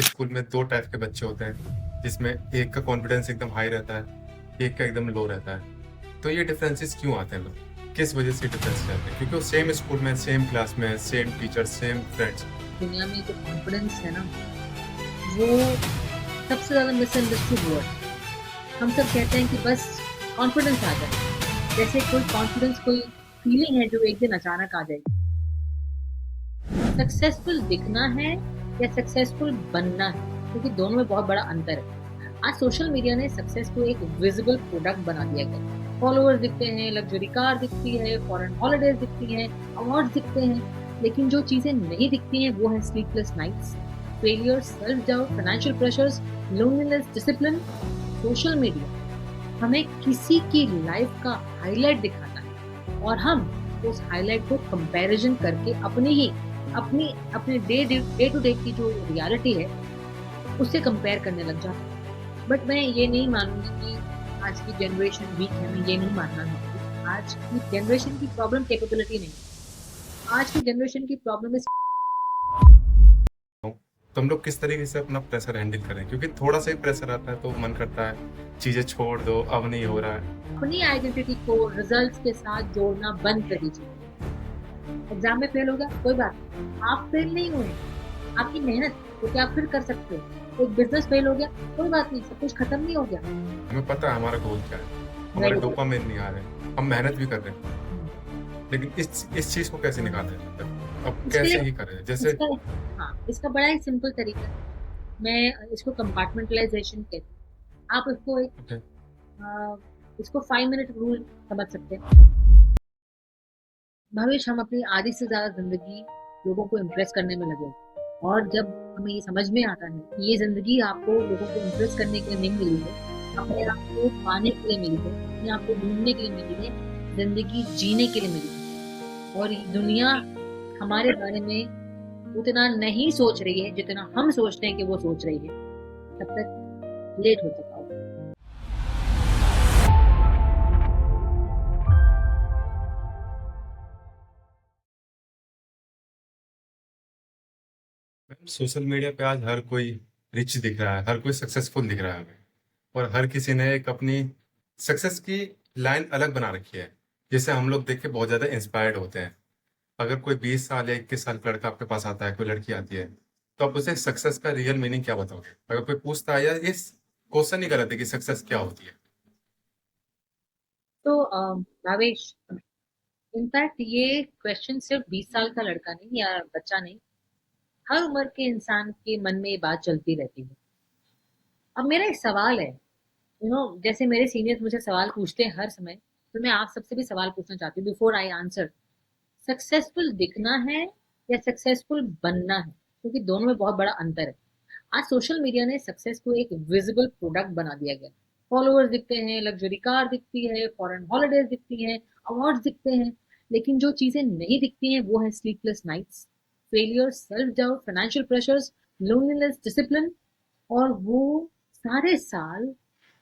School में 2 type के बच्चे होते हैं, जिसमें एक का कॉन्फिडेंस एकदम हाई रहता है, एक का एकदम लो रहता है। तो ये डिफरेंसेस क्यों आते हैं लोग? किस वजह से डिफरेंसेस आते हैं? क्योंकि वो सेम स्कूल में, सेम क्लास में, सेम टीचर, सेम फ्रेंड्स। दुनिया में जो कॉन्फिडेंस है ना, वो सबसे ज्यादा मिसअंडरस्टूड वर्ड। हम सब कहते हैं कि बस कॉन्फिडेंस आ जाए, जैसे कोई कॉन्फिडेंस कोई फीलिंग है जो एक दिन अचानक आ जाएगी। सक्सेसफुल दिखना है या सक्सेसफुल बनना है, क्योंकि दोनों में बहुत बड़ा अंतर है। आज सोशल मीडिया ने सक्सेस को एक विजिबल प्रोडक्ट बना दिया गया। फॉलोअर्स दिखते हैं, लग्जरी कार दिखती है, फॉरेन हॉलिडेज दिखती हैं, अवार्ड्स दिखते हैं, लेकिन जो चीजें नहीं दिखती हैं वो है sleepless nights, failure, self doubt, financial pressures, loneliness, discipline. Social media हमें किसी की लाइफ का हाईलाइट दिखाता है और हम उस हाईलाइट को कंपैरिजन करके अपनी अपने डे टू डे की जो रियलिटी है उससे कंपेयर करने लग जाते हैं। बट मैं ये नहीं मानूंगी कि आज की जनरेशन वीक है, मैं ये नहीं मानना चाहूंगी। आज की जनरेशन की प्रॉब्लम कैपेबिलिटी नहीं है, आज की जनरेशन की प्रॉब्लम इज तो हम लोग किस तरीके से अपना प्रेशर हैंडल करें? क्योंकि थोड़ा सा ही प्रेशर आता है तो मन करता है चीजें छोड़ दो, अब नहीं हो रहा है। अपनी आइडेंटिटी को रिजल्ट्स के साथ जोड़ना बंद कर दीजिए। एग्जाम में फेल हो गया, कोई बात नहीं, आप फेल नहीं हुए, आपकी मेहनत, तो क्या आप फिर कर सकते हो। एक बिजनेस फेल हो गया, कोई बात नहीं, सब कुछ खत्म नहीं हो गया। हमें पता है हमारा गोल क्या है, हमारे वेरी गुड। डोपामिन नहीं आ रहे, हम मेहनत भी कर रहे हैं, लेकिन इस चीज को कैसे निकालें? मतलब अब इसके कैसे लिए ही करें? जैसे इसका हाँ, इसका बड़ा ही सिंपल तरीका है। मैं इसको कंपार्टमेंटलाइजेशन कहती हूँ। आप इसको एक okay, अ, इसको 5 मिनट रूल समझ सकते हैं। भविष्य हम अपनी आधी से ज्यादा जिंदगी लोगों को इम्प्रेस करने में लगे, और जब हमें ये समझ में आता है कि ये जिंदगी आपको लोगों को इम्प्रेस करने के लिए नहीं मिली है, अपने आप को पाने के लिए मिली है, अपने आप को ढूंढने के लिए मिली है, जिंदगी जीने के लिए मिली है। और ये दुनिया हमारे बारे में उतना नहीं सोच रही है जितना हम सोचते हैं कि वो सोच रही है, तब तक लेट हो चुका होगा। सोशल मीडिया पे आज हर कोई रिच दिख रहा है, हर कोई सक्सेसफुल दिख रहा है हमें, और हर किसी ने एक अपनी सक्सेस की लाइन अलग बना रखी है, जिससे हम लोग देख के बहुत ज्यादा इंस्पायर्ड होते हैं। अगर कोई 20 साल या 21 साल का लड़का आपके पास आता है, कोई लड़की आती है, तो आप उसे सक्सेस का रियल मीनिंग क्या बताओगे? अगर कोई पूछता है, या ये क्वेश्चन ही गलत है कि सक्सेस क्या होती है? तो भावेश, इनफैक्ट ये क्वेश्चन सिर्फ 20 साल का लड़का नहीं या बच्चा नहीं, हर उम्र के इंसान के मन में ये बात चलती रहती है। अब मेरा एक सवाल है, जैसे मेरे सीनियर्स मुझे सवाल पूछते हैं हर समय, तो मैं आप सबसे भी सवाल पूछना चाहती हूँ बिफोर आई आंसर। सक्सेसफुल दिखना है या सक्सेसफुल बनना है, क्योंकि दोनों में बहुत बड़ा अंतर है। आज सोशल मीडिया ने सक्सेस को एक विजिबल प्रोडक्ट बना दिया गया। फॉलोअर्स दिखते हैं, लग्जरी कार दिखती है, फॉरेन हॉलिडेज दिखती हैं, अवार्ड्स दिखते हैं, लेकिन जो चीजें नहीं दिखती हैं वो है sleepless nights, failure, self doubt, financial pressures, loneliness, discipline. और वो सारे साल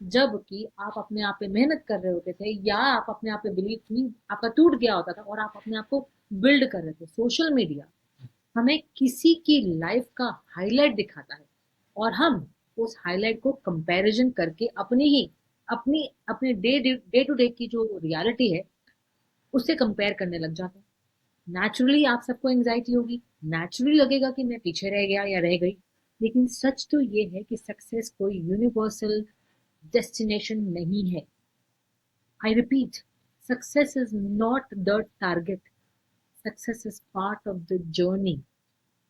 जब कि आप अपने आप पे मेहनत कर रहे होते थे, या आप अपने आप पे बिलीव नहीं, आपका टूट गया होता था और आप अपने आप को बिल्ड कर रहे थे। सोशल मीडिया हमें किसी की लाइफ का हाईलाइट दिखाता है और हम उस हाईलाइट को कंपैरिजन करके अपनी अपने डे टू डे की जो रियलिटी है उससे कंपेयर करने लग जाते हैं। नेचुरली आप सबको एंजाइटी होगी, नेचुरली लगेगा कि मैं पीछे रह गया या रह गई। लेकिन सच तो ये है कि सक्सेस कोई यूनिवर्सल डेस्टिनेशन नहीं है। I repeat, success is not the target, success is part of the journey.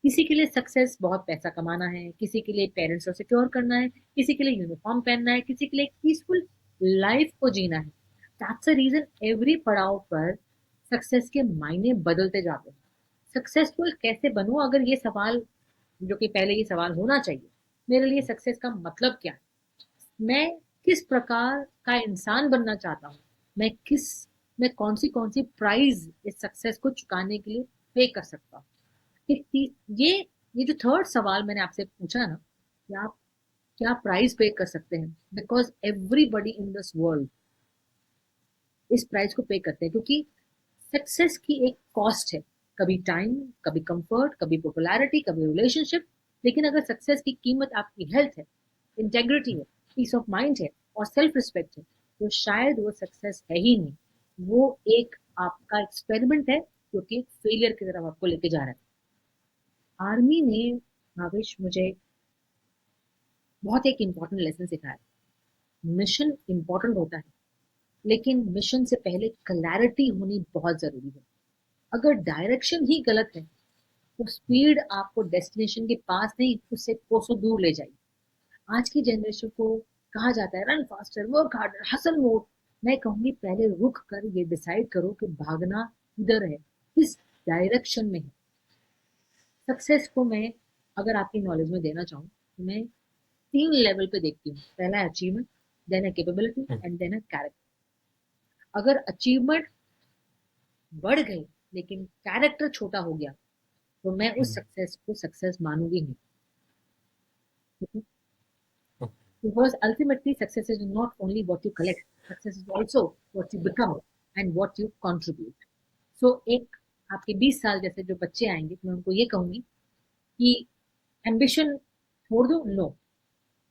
किसी के लिए सक्सेस बहुत पैसा कमाना है, किसी के लिए पेरेंट्स को सिक्योर करना है, किसी के लिए यूनिफॉर्म पहनना है, किसी के लिए पीसफुल लाइफ को जीना है। दैट्स अ रीजन एवरी पड़ाव पर सक्सेस के मायने बदलते जाते हैं। सक्सेसफुल कैसे बनूं, अगर ये सवाल, जो कि पहले ये सवाल होना चाहिए, मेरे लिए सक्सेस का मतलब क्या है, मैं किस प्रकार का इंसान बनना चाहता हूँ, मैं किस मैं कौन सी प्राइस इस सक्सेस को चुकाने के लिए पे कर सकता हूँ। ये ये जो थर्ड सवाल मैंने आपसे पूछा ना, कि आप क्या प्राइस पे कर सकते हैं, because everybody in this world इस प्राइस को पे करते हैं, क्योंकि सक्सेस की एक कॉस्ट है। कभी टाइम, कभी कंफर्ट, कभी पॉपुलैरिटी, कभी रिलेशनशिप, लेकिन अगर सक्सेस की कीमत आपकी हेल्थ है, इंटेग्रिटी है, पीस ऑफ माइंड है और सेल्फ रिस्पेक्ट है, तो शायद वो सक्सेस है ही नहीं। वो एक आपका एक्सपेरिमेंट है जो कि फेलियर की तरफ आपको लेके जा रहा है। आर्मी ने भावेश मुझे बहुत एक इम्पोर्टेंट लेसन सिखाया। मिशन इम्पोर्टेंट होता है, लेकिन मिशन से पहले क्लैरिटी होनी बहुत जरूरी है। अगर डायरेक्शन ही गलत है तो स्पीड आपको डेस्टिनेशन के पास नहीं, उससे कोसों दूर ले जाएगी। आज की जनरेशन को कहा जाता है run faster, work harder, hustle mode. मैं कहूंगी पहले रुक कर ये डिसाइड करो कि भागना किधर है, किस डायरेक्शन में है। सक्सेस को मैं अगर आपकी नॉलेज में देना चाहूँ तो मैं 3 लेवल पे देखती हूँ। पहला है अचीवमेंट, देन है कैपेबिलिटी एंड देन है कैरेक्टर। अगर अचीवमेंट बढ़ गई लेकिन कैरेक्टर छोटा हो गया तो मैं उस सक्सेस को सक्सेस मानूंगी नहीं। Because ultimately success is not only what you collect, success is also what you become and what you contribute. So एक आपके 20 साल जैसे जो बच्चे आएंगे तो मैं उनको ये कहूंगी कि एम्बिशन छोड़ दो। नो,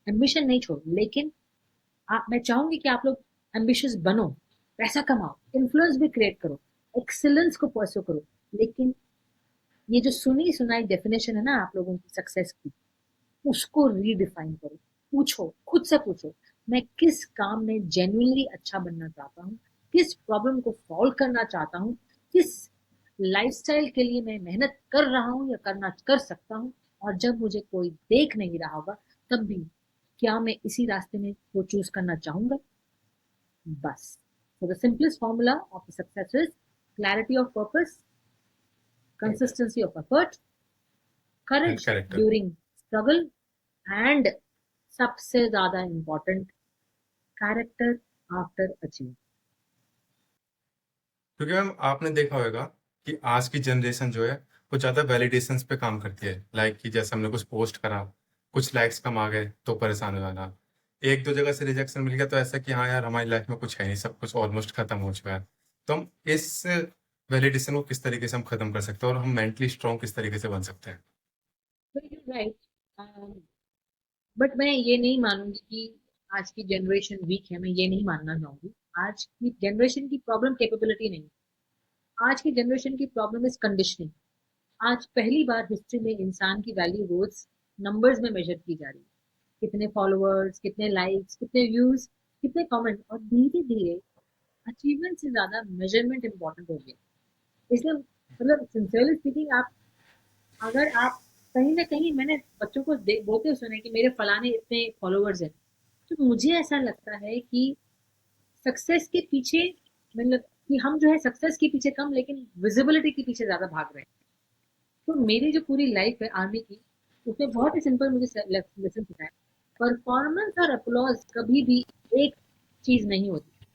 एम्बिशन नहीं छोड़ो, लेकिन मैं चाहूंगी कि आप लोग एम्बिशियस बनो, पैसा कमाओ, इन्फ्लुएंस भी क्रिएट करो, एक्सीलेंस को परस्यू करो। लेकिन ये जो सुनी सुनाई डेफिनेशन है ना आप लोगों की सक्सेस की, उसको रीडिफाइन करो। पूछो, खुद से पूछो, मैं किस काम में जेन्युइनली अच्छा बनना चाहता हूँ, किस प्रॉब्लम को सॉल्व करना चाहता हूँ, किस लाइफस्टाइल के लिए मैं मेहनत कर रहा हूँ या करना कर सकता हूँ। और जब मुझे कोई देख नहीं रहा होगा तब भी क्या मैं इसी रास्ते में वो चूज करना चाहूंगा। बस। So the simplest formula of the success is clarity of purpose, consistency of effort, and courage character. during struggle, and सबसे ज्यादा इम्पोर्टेंट कैरेक्टर आफ्टर अचीव। क्योंकि मैम आपने देखा होगा कि आज की जनरेशन जो है वो ज़्यादा वैलिडेशंस पे काम करती है। लाइक कि जैसे हमने कुछ पोस्ट करा, कुछ लाइक्स कम आ गए तो परेशान हो जाना, एक दो जगह से रिजेक्शन मिल गया तो ऐसा कि हाँ यार हमारी लाइफ में कुछ है नहीं, सब कुछ ऑलमोस्ट खत्म हो चुका है। तो हम इस वैलिडेशन को किस तरीके से हम खत्म कर सकते हैं और हम मेंटली स्ट्रांग किस तरीके से बन सकते हैं? राइट। बट मैं ये नहीं मानूंगी कि आज की जनरेशन वीक है। मैं ये नहीं मानना चाहूंगी। आज की जनरेशन की प्रॉब्लम कैपेबिलिटी नहीं, आज की जनरेशन की प्रॉब्लम इज कंडीशनिंग। आज पहली बार हिस्ट्री में इंसान की वैल्यू रोज नंबर्स में मेजर की जा रही है। कितने फॉलोअर्स, कितने लाइक्स, कितने व्यूज, कितने कमेंट। और धीरे धीरे अचीवमेंट से ज्यादा मेजरमेंट इंपॉर्टेंट हो गया। इसलिए मतलब सिंसियरली स्पीकिंग, आप अगर आप कहीं ना कहीं, मैंने बच्चों को बोलते हुए सुना है कि मेरे फलाने इतने फॉलोअर्स हैं, तो मुझे ऐसा लगता है कि सक्सेस के पीछे, मतलब कि हम जो है सक्सेस के पीछे कम लेकिन विजिबिलिटी के पीछे ज्यादा भाग रहे हैं। तो मेरी जो पूरी लाइफ है आर्मी की, उसमें बहुत ही सिंपल मुझे लेसन सिखाया। परफॉर्मेंस और अप्लॉज कभी भी एक चीज नहीं होती।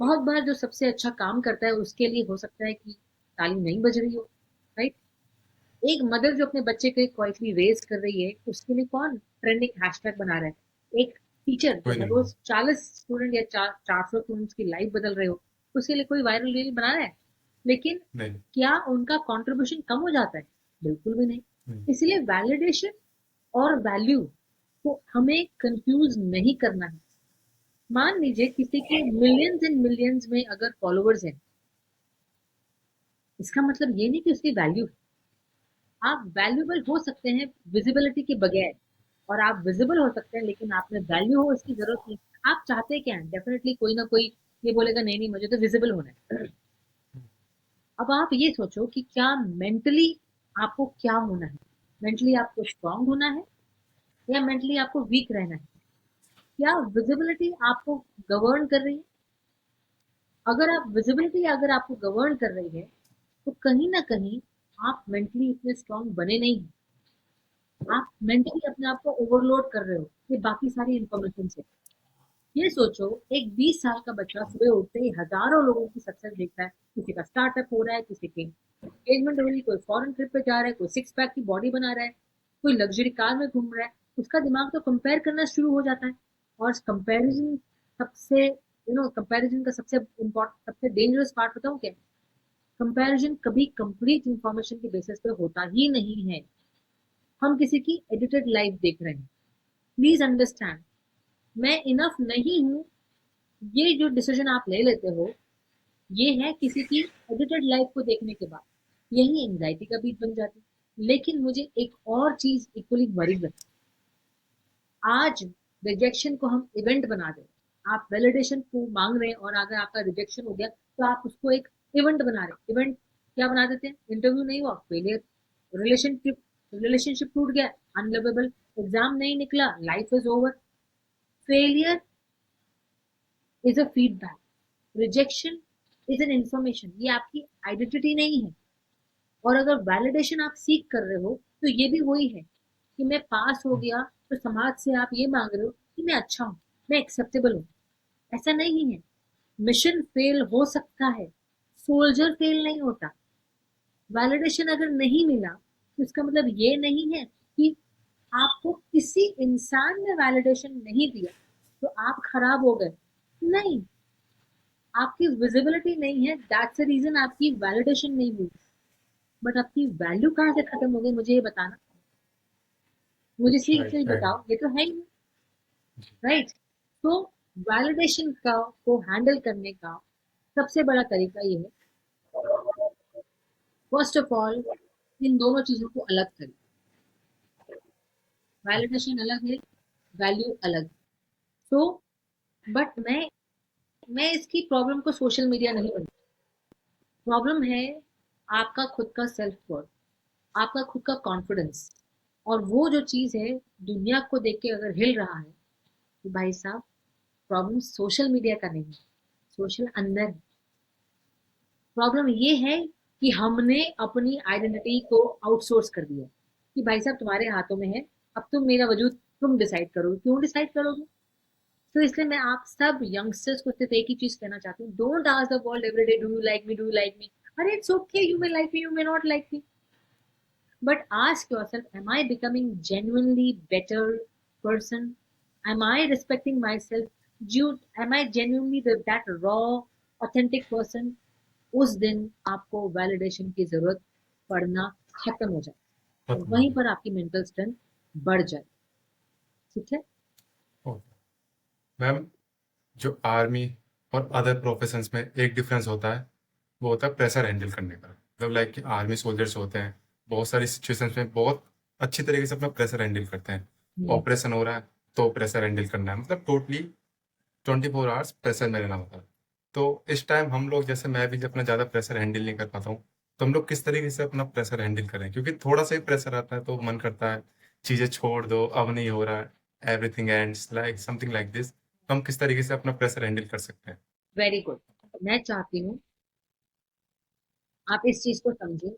बहुत बार जो सबसे अच्छा काम करता है उसके लिए हो सकता है कि ताली नहीं बज रही हो, राइट। एक मदर जो अपने बच्चे को क्वाइटली रेज कर रही है, उसके लिए कौन ट्रेंडिंग हैशटैग बना रहा है। एक टीचर जो कोई हर नहीं। रोज 40 स्टूडेंट या 400 स्टूडेंट्स की लाइफ बदल रहे हो, उसके लिए कोई वायरल रील बना रहा है। लेकिन नहीं। क्या उनका कंट्रीब्यूशन कम हो जाता है? बिल्कुल भी नहीं। नहीं। इसलिए वैलिडेशन और वैल्यू को हमें कंफ्यूज नहीं करना है। मान लीजिए किसी के मिलियंस एंड मिलियंस में अगर फॉलोअर्स हैं, इसका मतलब ये नहीं कि उसकी वैल्यू। आप वैल्यूबल हो सकते हैं विजिबिलिटी के बगैर, और आप विजिबल हो सकते हैं लेकिन आप में वैल्यू हो इसकी जरूरत नहीं। आप चाहते क्या हैं? डेफिनेटली कोई ना कोई ये बोलेगा नहीं नहीं मुझे तो विजिबल होना है। अब आप ये सोचो कि क्या मेंटली आपको क्या होना है। मेंटली आपको स्ट्रांग होना है या मेंटली आपको वीक रहना है? क्या विजिबिलिटी आपको गवर्न कर रही है? अगर आप विजिबिलिटी अगर आपको गवर्न कर रही है तो कहीं ना कहीं आप मेंटली इतने स्ट्रांग बने नहीं हैं। आप मेंटली अपने आप को ओवरलोड कर रहे हो ये बाकी सारी इंफॉर्मेशन से। ये सोचो, एक 20 साल का बच्चा सुबह उठते ही हजारों लोगों की सक्सेस देखता है। किसी का स्टार्टअप हो रहा है, किसी की एंगेजमेंट हो रही है, कोई फॉरेन ट्रिप पे जा रहा है, कोई सिक्स पैक की बॉडी बना रहा है, कोई लग्जरी कार में घूम रहा है। उसका दिमाग तो कंपेयर करना शुरू हो जाता है। और कंपैरिजन सबसे कंपैरिजन का सबसे इम्पोर्टेंट, सबसे डेंजरस पार्ट बताऊं क्या? कंपैरिजन कभी कंप्लीट इंफॉर्मेशन के बेसिस पे होता ही नहीं है। हम किसी की एडिटेड लाइफ देख रहे हैं। प्लीज अंडरस्टैंड, मैं इनफ नहीं हूं। ये जो डिसीजन आप ले लेते हो, ये है किसी की एडिटेड लाइफ को देखने के बाद, यही एंजाइटी का बीट बन जाती है। लेकिन मुझे एक और चीज इक्वली वरी लगती है। आज रिजेक्शन को हम इवेंट बना दे, आप वैलिडेशन को मांग रहे हैं और अगर आपका रिजेक्शन हो गया तो आप उसको एक इवेंट बना रहे हैं। इवेंट क्या बना देते हैं? इंटरव्यू नहीं हुआ, फेलियर। रिलेशनशिप रिलेशनशिप टूट गया, अनलिवेबल। एग्जाम नहीं निकला, life is over. Failure is a feedback, rejection is an information. ये आपकी आइडेंटिटी नहीं है। और अगर वैलिडेशन आप सीख कर रहे हो तो ये भी वही है कि मैं पास हो गया, तो समाज से आप ये मांग रहे हो कि मैं अच्छा हूँ, मैं एक्सेप्टेबल हूँ। ऐसा नहीं है। मिशन फेल हो सकता है, सोल्जर फेल नहीं होता। वैलिडेशन अगर नहीं मिला तो इसका मतलब ये नहीं है कि आपको किसी इंसान ने वैलिडेशन नहीं दिया तो आप खराब हो गए। नहीं, आपकी विजिबिलिटी नहीं है, दैट्स द रीजन आपकी वैलिडेशन नहीं हुई। बट आपकी वैल्यू कहाँ से खत्म हो गई, मुझे ये बताना। मुझे सीख राइट से राइट। बताओ, ये तो है ही। राइट। तो वैलिडेशन का को हैंडल करने का सबसे बड़ा तरीका ये है, फर्स्ट ऑफ ऑल इन दोनों चीजों को अलग करें। वैलिडेशन अलग है, वैल्यू अलग। तो बट मैं इसकी प्रॉब्लम को सोशल मीडिया नहीं बनती। प्रॉब्लम है आपका खुद का सेल्फ वर्थ, आपका खुद का कॉन्फिडेंस। और वो जो चीज है, दुनिया को देख के अगर हिल रहा है, तो भाई साहब, प्रॉब्लम सोशल मीडिया का नहीं है, सोशल अंदर है। प्रॉब्लम ये है कि हमने अपनी आइडेंटिटी को आउटसोर्स कर दिया कि भाई साहब तुम्हारे हाथों में है, अब तुम मेरा वजूद तुम डिसाइड करोगे। क्यों डिसाइड करोगे? तो इसलिए मैं आप सब यंगस्टर्स को सिर्फ एक ही चीज कहना चाहती हूँ, don't ask the world every day do you like me, do you like me. अरे it's okay, you may like me, you may not like me, but ask yourself, am I becoming genuinely better person? Am I respecting myself? Am I genuinely that raw authentic person? उस दिन आपको validation की जरूरत पड़ना खत्म हो जाए और खत्म हो वहीं गया। पर आपकी मेंटल स्ट्रेंथ बढ़ जाए। ठीक है। ओके। मैम, जो आर्मी और अदर प्रोफेशंस में एक डिफरेंस होता है, वो होता है प्रेशर हैंडल करने का। मतलब लाइक कि आर्मी सोल्जर्स होते हैं, बहुत सारी सिचुएशंस में बहुत अच्छी तरीके से अपना प्रेशर हैंडल करते हैं। हम्म। ऑपरेशन हो रहा है तो प्रेशर हैंडल करना है, मतलब टोटली 24 आवर्स प्रेशर में रहना होता है। तो इस टाइम हम लोग, जैसे मैं भी जब अपना ज़्यादा प्रेशर हैंडल नहीं कर पाता हूँ, तो हम लोग किस तरीके से अपना प्रेशर हैंडल करें? क्योंकि थोड़ा सा ही प्रेशर आता है तो मन करता है चीज़ें छोड़ दो, अब नहीं हो रहा है, everything ends like something like this. तो हम किस तरीके से अपना प्रेशर हैंडल कर सकते हैं? Very good. मैं चाहती हूँ आप इस चीज को समझें।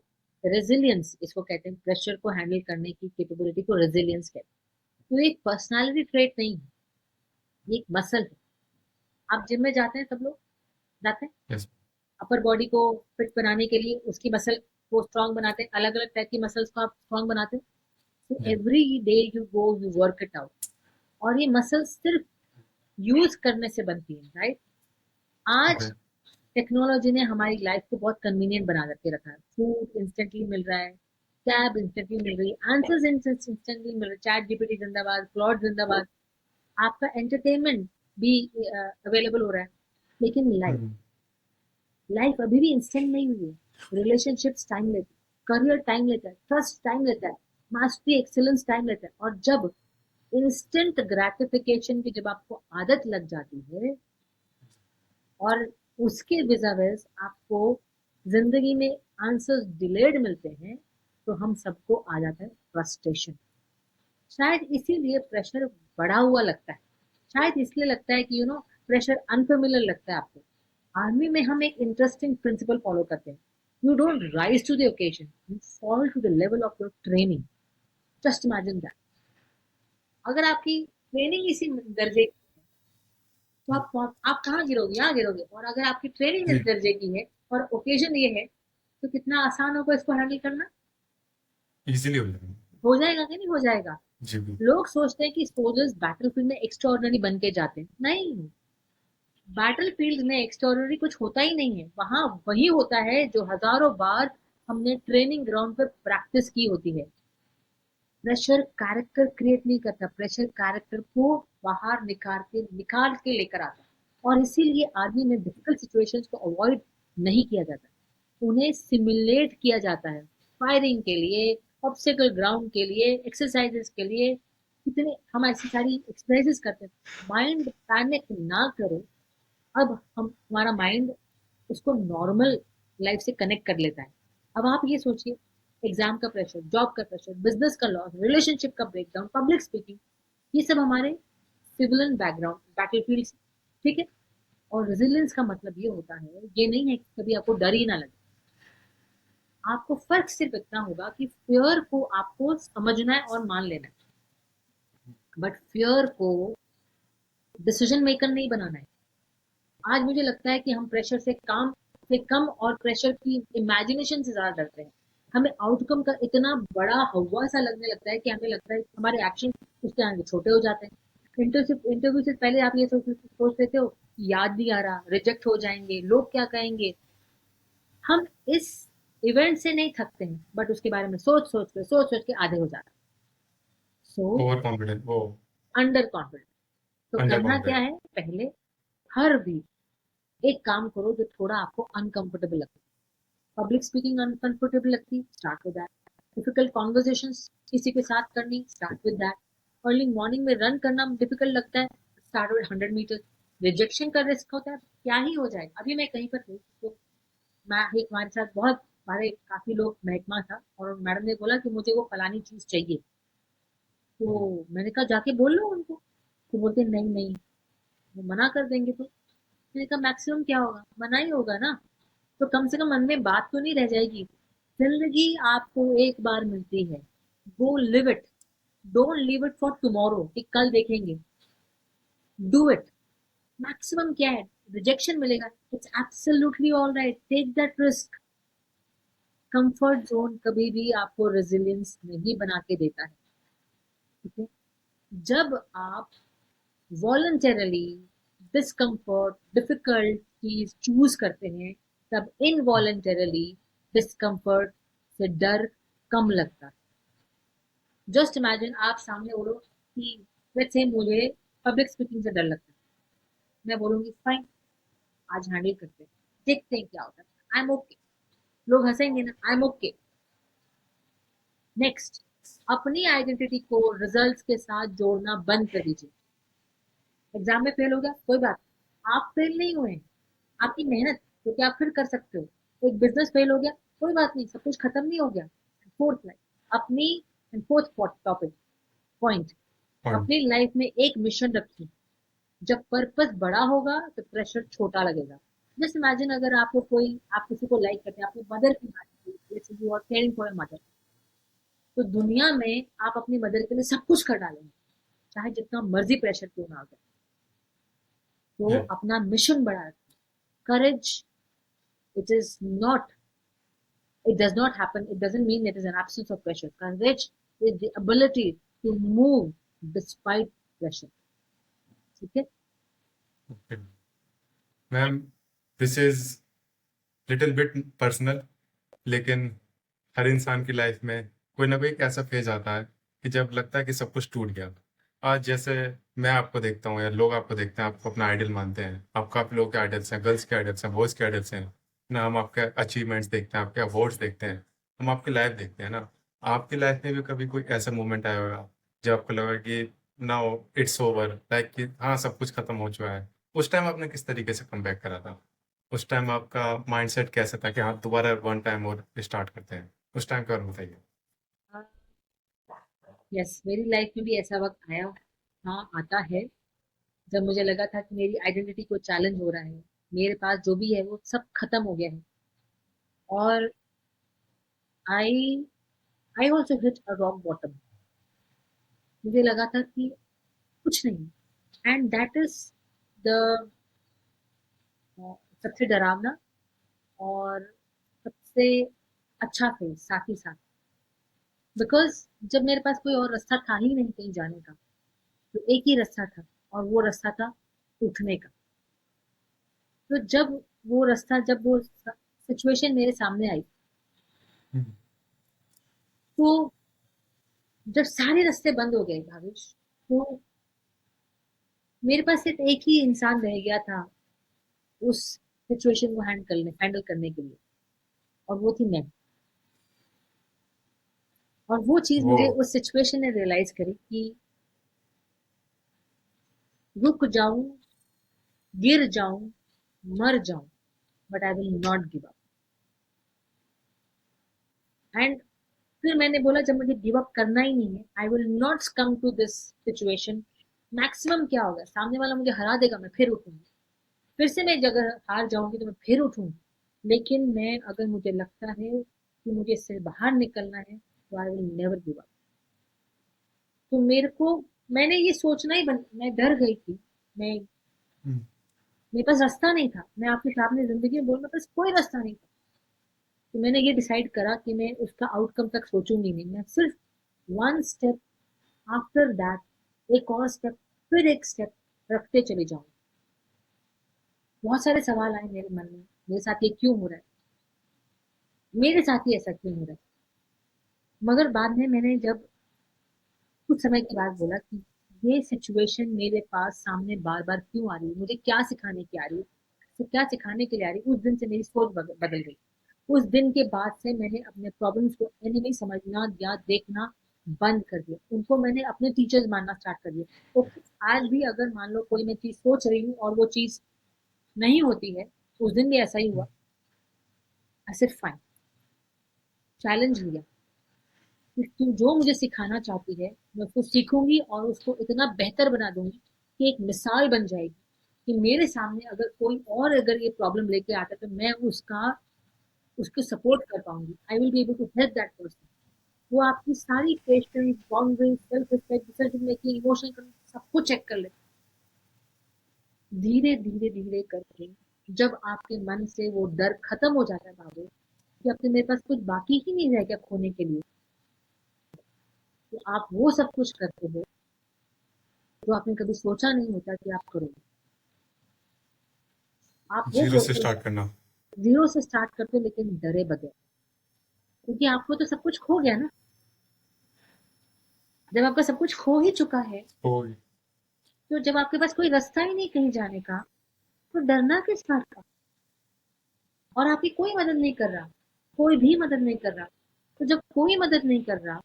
रेजिलियंस इसको कहते हैं, प्रेशर को हैंडल करने की कैपेबिलिटी को रेजिलियंस कहते हैं। तो ये एक पर्सनालिटी ट्रेट नहीं है, ये एक मसल है। आप जिम में जाते हैं, सब लोग जाते हैं यस। अपर बॉडी को फिट बनाने के लिए, उसकी मसल को स्ट्रांग बनाते हैं, अलग अलग टाइप की मसल्स को आप स्ट्रांग बनाते हैं। तो जी। Every day you go you work it out. और ये मसल्स सिर्फ यूज करने से बनती है, राइट। आज ओके। टेक्नोलॉजी ने हमारी लाइफ को बहुत कन्वीनियंट बना करके रखा है। फूड इंस्टेंटली मिल रहा है, कैब इंस्टेंटली मिल रही है, आंसर्स इंस्टेंटली मिल रहे हैं, चैट जीपीटी जिंदाबाद, क्लॉड जिंदाबाद। आपका एंटरटेनमेंट भी अवेलेबल हो रहा है। लेकिन लाइफ हम्म। लाइफ अभी भी इंस्टेंट नहीं हुई है। रिलेशनशिप्स टाइम लेते हैं, करियर टाइम लेता है, ट्रस्ट टाइम लेता है, मास्टरी एक्सीलेंस टाइम लेता है। और जब इंस्टेंट ग्रेटिफिकेशन की जब आपको आदत लग जाती है और उसके विजावेज आपको जिंदगी में आंसर्स डिलेड मिलते हैं, तो हम सबको आ जाता है फ्रस्ट्रेशन। शायद इसीलिए प्रेशर बढ़ा हुआ लगता है। शायद इसलिए लगता है कि प्रेशर अनफेमिलियर लगता है आपको। आर्मी में हम एक इंटरेस्टिंग प्रिंसिपल फॉलो करते हैं, you don't rise to the occasion, you fall to the level of your training. Just imagine that. अगर आपकी ट्रेनिंग इसी दर्जे की, तो आप कहाँ गिरोगे? यहाँ गिरोगे। और अगर आपकी ट्रेनिंग इस जी। दर्जे की है और ओकेजन ये है, तो कितना आसान होगा इसको हैंडल करना। इजीली हो जाएगा। हो जाएगा कि नहीं हो जाएगा? जी भी। लोग सोचते हैं कि सोल्जर्स बैटलफील्ड में एक्स्ट्राऑर्डिनरी बन के जाते हैं, नहीं। बैटलफील्ड में एक्स्ट्राऑर्डिनरी कुछ होता ही नहीं है। वहां वही होता है जो हजारों बार हमने ट्रेनिंग ग्राउंड पर प्रैक्टिस की होती है। प्रेशर कैरेक्टर क्रिएट नहीं करता, प्रेशर कैरेक्टर को बाहर निकाल के लेकर आता है। और इसीलिए आर्मी में डिफिकल्ट सिचुएशंस को अवॉइड नहीं किया जाता, उन्हें सिमुलेट किया जाता है फायरिंग के लिए, ऑब्स्टिकल ग्राउंड के लिए, एक्सरसाइजेस के लिए। कितने हम ऐसी सारी एक्सरसाइजेस करते हैं, माइंड पैनिक ना करे। अब हम हमारा माइंड उसको नॉर्मल लाइफ से कनेक्ट कर लेता है। अब आप ये सोचिए, एग्जाम का प्रेशर, जॉब का प्रेशर, बिजनेस का लॉस, रिलेशनशिप का ब्रेकडाउन, पब्लिक स्पीकिंग, ये सब हमारे सिविलियन बैकग्राउंड बैटलफील्ड, ठीक है। और रेजिलियंस का मतलब ये होता है, ये नहीं है कि कभी आपको डर ही ना लगे। आपको फर्क सिर्फ इतना होगा कि फियर को आपको समझना है और मान लेना है, बट फियर को डिसीजन मेकर नहीं बनाना है। आज मुझे लगता है कि हम प्रेशर से कम और प्रेशर की इमेजिनेशन से ज्यादा डरते हैं। हमें आउटकम का इतना बड़ा हवा सा लगने लगता है कि हमें लगता है कि हमारे एक्शन उसके आगे छोटे हो जाते हैं। इंटरव्यू से पहले आप ये सोच लेते हो कि याद नहीं आ रहा, रिजेक्ट हो जाएंगे, लोग क्या कहेंगे। हम इस इवेंट से नहीं थकते हैं, बट उसके बारे में सोच सोच के आधे हो जाते हैं। सो ओवर कॉन्फिडेंट, वो अंडर कॉन्फिडेंस। तो अंडर करना क्या कॉन्फिडेंट। है, पहले हर वीक एक काम करो जो थोड़ा आपको अनकंफर्टेबल लगता है। पब्लिक स्पीकिंग अनकंफर्टेबल लगती है, start with that. Difficult conversations किसी के साथ करनी, start with that. Early morning में रन करना डिफिकल्ट लगता है, स्टार्ट विद 100 मीटर। रिजेक्शन का रिस्क होता है, क्या ही हो जाए। अभी मैं कहीं पर थी तो मैं एक हमारे साथ बहुत हमारे काफी लोग महकमा था, और मैडम ने बोला कि मुझे वो फलानी चीज चाहिए। तो मैंने कहा जाके बोल लो उनको। तो बोलते नहीं नहीं, वो मना कर देंगे। तो मैंने कहा मैक्सिमम क्या होगा, मना ही होगा ना। तो कम से कम मन में बात तो नहीं रह जाएगी। जिंदगी आपको एक बार मिलती है, गो live it. Don't live it for tomorrow कि कल देखेंगे। Do it. मैक्सिमम क्या है, रिजेक्शन मिलेगा, it's absolutely all right, take that risk. Comfort zone कभी भी आपको रेजिलियंस नहीं बना के देता है, ठीक है। जब आप वॉलंटरली डिस्कम्फर्ट, डिफिकल्ट चीज चूज करते हैं, तब इनवॉलंटरली डिस्कम्फर्ट से डर कम लगता है। जस्ट इमेजिन आप सामने बोलो कि लेट्स से मुझे पब्लिक स्पीकिंग से डर लगता है, मैं बोलूंगी फाइन, आज हैंडल करते हैं, देखते हैं क्या होता है, आई एम ओके। लोग हंसेंगे ना, आई एम ओके। नेक्स्ट, अपनी आइडेंटिटी को रिजल्ट्स के साथ जोड़ना बंद कर दीजिए। एग्जाम में फेल हो गया, कोई बात नहीं, आप फेल नहीं हुए हैं, आपकी मेहनत, क्योंकि आप फिर कर सकते हो। एक बिजनेस फेल हो गया, कोई बात नहीं, सब कुछ खत्म नहीं हो गया। फोर्थ लाइफ अपनी, फोर्थ टॉपिक पॉइंट, पॉइंट। अपनी लाइफ में एक मिशन रखिए। जब पर्पस बड़ा होगा तो प्रेशर छोटा लगेगा। जस्ट इमेजिन, अगर आपको कोई, आप किसी को लाइक करते हैं, अपनी मदर की बात की, जैसे you are caring for your mother, तो दुनिया में आप अपनी मदर के लिए सब कुछ कर डालेंगे, चाहे जितना मर्जी प्रेशर क्यों ना आ जाए। तो Yeah. अपना मिशन बड़ा रखें। Courage, it is not, it does not happen, it doesn't mean it is an absence of pressure. Courage is the ability to move despite pressure, ठीक है। Okay. Ma'am, this is little bit personal, लेकिन हर इंसान की life में कोई ना कोई एक ऐसा फेज आता है कि जब लगता है कि सब कुछ टूट गया। आज जैसे मैं आपको देखता हूँ या लोग आपको देखते हैं, आपको अपना आइडल मानते हैं, आप काफी लोगों के आइडल्स हैं, गर्ल्स के आइडल्स हैं, बॉयज के आइडल्स हैं ना। हम आपके अचीवमेंट्स देखते हैं, आपके अवार्ड्स देखते हैं, हम आपकी लाइफ देखते हैं ना। आपकी लाइफ में भी कभी कोई ऐसा मोमेंट आया होगा जब आपको लगा कि नाउ इट्स ओवर, लाइक कि हाँ सब कुछ खत्म हो चुका है। उस टाइम आपने किस तरीके से कम बैक करा था? उस टाइम आपका माइंडसेट कैसा था कि हाँ दोबारा वन टाइम और स्टार्ट करते हैं? उस टाइम का और बताइए। यस, मेरी लाइफ में भी ऐसा वक्त आया, हाँ आता है, जब मुझे लगा था कि मेरी आइडेंटिटी को चैलेंज हो रहा है, मेरे पास जो भी है वो सब खत्म हो गया है। और I I also hit a rock bottom. मुझे लगा था कि कुछ नहीं, एंड दैट इज द सबसे डरावना और सबसे अच्छा फेज साथ ही साथ। बिकॉज जब मेरे पास कोई और रास्ता था ही नहीं कहीं जाने का, तो एक ही रास्ता था, और वो रास्ता था उठने का। तो जब वो सिचुएशन मेरे सामने आई, हम्म। तो जब सारे रास्ते बंद हो गए भावेश, तो मेरे पास सिर्फ एक ही इंसान रह गया था उस सिचुएशन को हैंडल करने के लिए, और वो थी मैं। और वो चीज वो मुझे उस सिचुएशन ने रियलाइज करी कि रुक जाऊं, गिर जाऊं, मर जाऊं, but I will not give up. And फिर मैंने बोला जब मुझे गिव अप करना ही नहीं है, I will not come to this situation. Maximum क्या होगा, सामने वाला मुझे हरा देगा, मैं फिर उठूंगी। फिर से मैं अगर हार जाऊंगी तो मैं फिर उठूंगी। लेकिन मैं, अगर मुझे लगता है कि मुझे इससे बाहर निकलना है, तो I will never give up. तो मेरे को, मैंने ये सोचना ही बंद, मैं डर गई थी। मैं, हम्म, मेरे पास रास्ता नहीं था, मैं आपके सामने जिंदगी में बोल, मेरे पास कोई रास्ता नहीं था। तो मैंने ये डिसाइड करा कि मैं उसका आउटकम तक सोचूंगी नहीं, मैं सिर्फ वन स्टेप आफ्टर दैट, एक और स्टेप, फिर एक स्टेप रखते चले जाऊं। बहुत सारे सवाल आए मेरे मन में, मेरे साथ ये क्यों हो रहा है, मेरे साथ ही ऐसा क्यों हो रहा है। मगर बाद में मैंने जब कुछ समय के बाद बोला कि ये सिचुएशन मेरे पास सामने बार बार क्यों आ रही है, मुझे क्या सिखाने की आ रही है, तो क्या सिखाने के लिए आ रही है। उस दिन से मेरी सोच बदल गई। उस दिन के बाद से मैंने अपने प्रॉब्लम्स को एनिमी समझना या देखना बंद कर दिया, उनको मैंने अपने टीचर्स मानना स्टार्ट कर दिया। तो आज भी अगर मान लो कोई मैं चीज सोच रही हूँ और वो चीज नहीं होती है, उस दिन भी ऐसा ही हुआ, आई सिर्फ फाइन, चैलेंज लिया कि तू जो मुझे सिखाना चाहती है, मैं उसको सीखूंगी और उसको इतना बेहतर बना दूंगी कि एक मिसाल बन जाएगी कि मेरे सामने अगर कोई और अगर ये प्रॉब्लम लेके आता है तो मैं उसका, उसको सपोर्ट कर पाऊंगी। I will be able to help that person. वो आपकी सारी patience, boundaries, self respect, decision making, emotional control सब कुछ चेक कर ले। धीरे धीरे धीरे करके जब आपके मन से वो डर खत्म हो जाता है बाबू, कि अब तो मेरे पास कुछ बाकी ही नहीं रह गया खोने के लिए, तो आप वो सब कुछ करते हो जो आपने कभी सोचा नहीं होता कि आप करोगे। आप वो जीरो से करते हो, स्टार्ट करना। जीरो से स्टार्ट करते हो लेकिन डरे बगैर, क्योंकि आपको तो सब कुछ खो गया ना। जब आपका सब कुछ खो ही चुका है, तो तो जब आपके पास कोई रास्ता ही नहीं कहीं जाने का, तो डरना किस बात का। और आपकी कोई मदद नहीं कर रहा, कोई भी मदद नहीं कर रहा। तो जब कोई मदद नहीं कर रहा,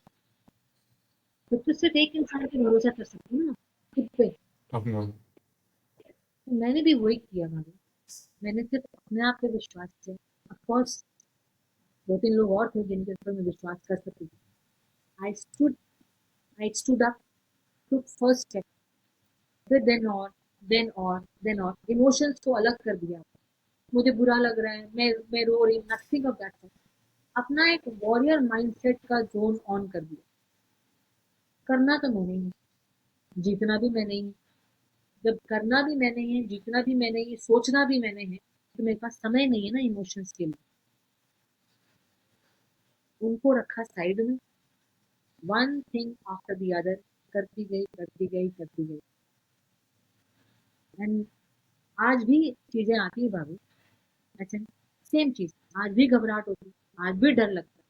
तो सिर्फ एक इंसान पे भरोसा कर सकते हो ना, खुद पे। अपना तो मैंने भी वही किया भाभी, मैंने सिर्फ अपने आप पे विश्वास किया। ऑफ कोर्स दो तीन लोग और थे जिनके ऊपर मैं विश्वास कर सकती थी। I stood, I stood up, took first step, फिर देन और इमोशंस को अलग कर दिया। मुझे बुरा लग रहा है, मैं रो रही हूँ, नथिंग ऑफ दैट। अपना एक वॉरियर माइंडसेट का जोन ऑन कर दिया। करना तो मैंने ही, जीतना भी मैंने ही। जब करना भी मैंने ही, जीतना भी मैंने ही, सोचना भी मैंने है, तो मेरे पास समय नहीं है ना इमोशंस के लिए। उनको रखा साइड में, one thing after the other, करती गई करती गई करती गई। एंड आज भी चीजें आती है भाभी, अच्छा, सेम चीज, आज भी घबराहट होती है, आज भी डर लगता है।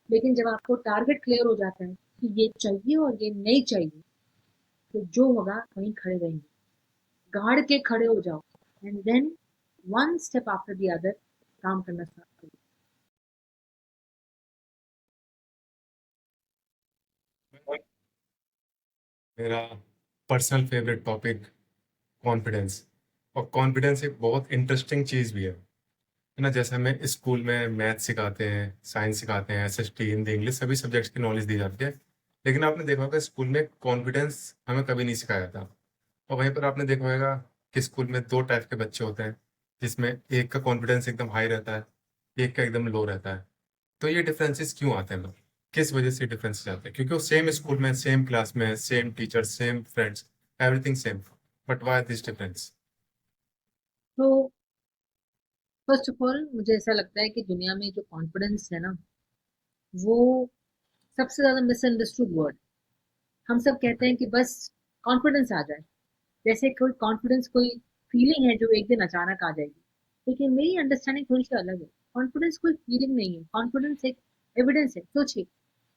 लेकिन जब आपको टारगेट क्लियर हो जाता है कि ये चाहिए और ये नहीं चाहिए, तो जो होगा वहीं खड़े रहेंगे, गाड़ के खड़े हो जाओ। And then one step after the other काम करना स्टार्ट करो। मेरा पर्सनल फेवरेट टॉपिक कॉन्फिडेंस। और कॉन्फिडेंस एक बहुत इंटरेस्टिंग चीज़ भी है ना। जैसे हमें स्कूल में मैथ सिखाते हैं, साइंस सिखाते हैं, एसएसटी, हिंदी, इंग्लिश, सभी सब्जेक्ट्स की नॉलेज दी जाती है। लेकिन आपने देखा होगा स्कूल में कॉन्फिडेंस हमें कभी नहीं सिखाया था। और वहीं पर आपने देखा होगा कि स्कूल में दो टाइप के बच्चे होते हैं, जिसमें एक का कॉन्फिडेंस एकदम हाई रहता है, एक का एकदम लो रहता है। तो ये डिफरेंसेस क्यों आते हैं, मतलब किस वजह से डिफरेंसेस आते हैं? क्योंकि वो सेम स्कूल में, सेम क्लास में, same teacher, same friends, everything same, but why this difference? तो फर्स्ट ऑफ ऑल मुझे ऐसा लगता है कि दुनिया में जो कॉन्फिडेंस है ना, वो सबसे ज्यादा मिसअंडरस्टूड वर्ड। हम सब कहते हैं कि बस कॉन्फिडेंस आ जाए, जैसे कोई कॉन्फिडेंस कोई फीलिंग है जो एक दिन अचानक आ जाएगी। लेकिन मेरी अंडरस्टैंडिंग थोड़ी सी अलग है। कॉन्फिडेंस कोई फीलिंग नहीं है, कॉन्फिडेंस एक एविडेंस है। सोचिए,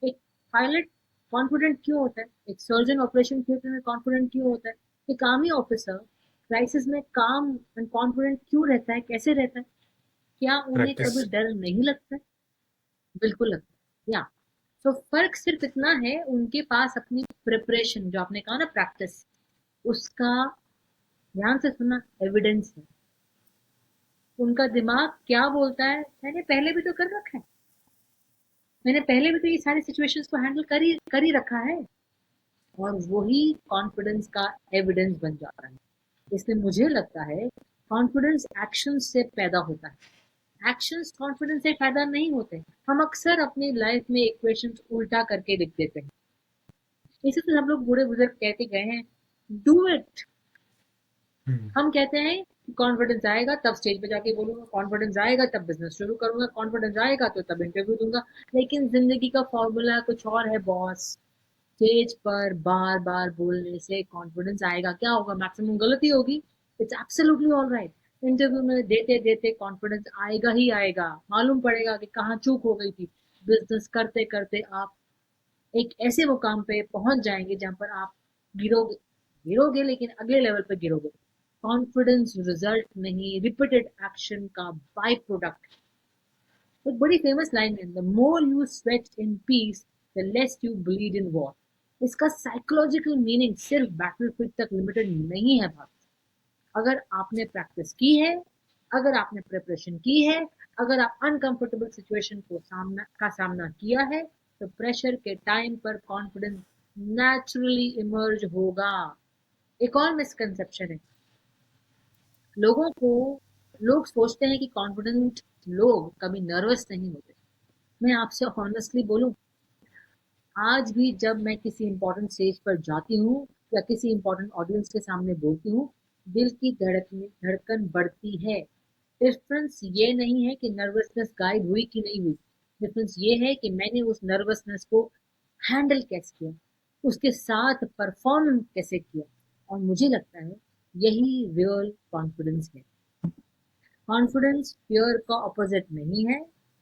एक पायलट कॉन्फिडेंट क्यों होता है? एक सर्जन ऑपरेशन थिएटर में कॉन्फिडेंट क्यों होता है? एक आर्मी ऑफिसर क्राइसिस में काम एंड कॉन्फिडेंट क्यों रहता है? कैसे रहता है? क्या उन्हें प्रैक्टिस। कभी डर नहीं लगता है? बिल्कुल लगता है या तो फर्क सिर्फ इतना है, उनके पास अपनी प्रिपरेशन, जो आपने कहा ना प्रैक्टिस, उसका, ध्यान से सुनना, एविडेंस है। उनका दिमाग क्या बोलता है, मैंने पहले भी तो कर रखा है, मैंने पहले भी तो ये सारी सिचुएशंस को हैंडल कर ही रखा है। और वही कॉन्फिडेंस का एविडेंस बन जाता है। इसलिए मुझे लगता है कॉन्फिडेंस एक्शन से पैदा होता है, एक्शंस कॉन्फिडेंस से पैदा नहीं होते। हम अक्सर अपनी लाइफ में इक्वेशंस उल्टा करके लिख देते हैं। इसे तो सब लोग बूढ़े बुजुर्ग कहते गए हैं, डू इट। हम्म। हम कहते हैं कॉन्फिडेंस आएगा तब स्टेज पे जाके बोलूंगा, कॉन्फिडेंस आएगा तब बिजनेस शुरू करूंगा, कॉन्फिडेंस आएगा तो तब इंटरव्यू दूंगा। लेकिन जिंदगी का फॉर्मूला कुछ और है बॉस। स्टेज पर बार बार बोलने से कॉन्फिडेंस आएगा क्या होगा? मैक्सिमम गलती होगी। It's absolutely all right. Interview में देते देते कॉन्फिडेंस आएगा ही आएगा, मालूम पड़ेगा कि कहाँ चूक हो गई थी। बिजनेस करते करते आप एक ऐसे मुकाम पे पहुंच जाएंगे जहां पर आप गिरोगे, गिरोगे लेकिन अगले लेवल पे गिरोगे। कॉन्फिडेंस रिजल्ट नहीं, रिपीटेड एक्शन का बाय प्रोडक्ट। एक बड़ी फेमस लाइन है, the more you sweat in peace the less you bleed in war. इसका साइकोलॉजिकल मीनिंग सिर्फ बैटलफील्ड तक लिमिटेड नहीं है भाई। अगर आपने प्रैक्टिस की है, अगर आपने प्रिपरेशन की है, अगर आप अनकंफर्टेबल सिचुएशन को सामना किया है, तो प्रेशर के टाइम पर कॉन्फिडेंस नेचुरली इमर्ज होगा। एक और मिसकंसेप्शन है, लोगों को लोग सोचते हैं कि कॉन्फिडेंट लोग कभी नर्वस नहीं होते। मैं आपसे ऑनेस्टली बोलूं, आज भी जब मैं किसी इंपॉर्टेंट स्टेज पर जाती हूँ या किसी इंपॉर्टेंट ऑडियंस के सामने बोलती हूँ, दिल की धड़कन बढ़ती है। डिफरेंस ये नहीं है कि नर्वसनेस गायब हुई कि नहीं हुई, डिफरेंस ये है कि मैंने उस नर्वसनेस को हैंडल कैसे किया, उसके साथ परफॉर्म कैसे किया। और मुझे लगता है यही रियल कॉन्फिडेंस है। कॉन्फिडेंस फियर का ऑपोजिट नहीं है,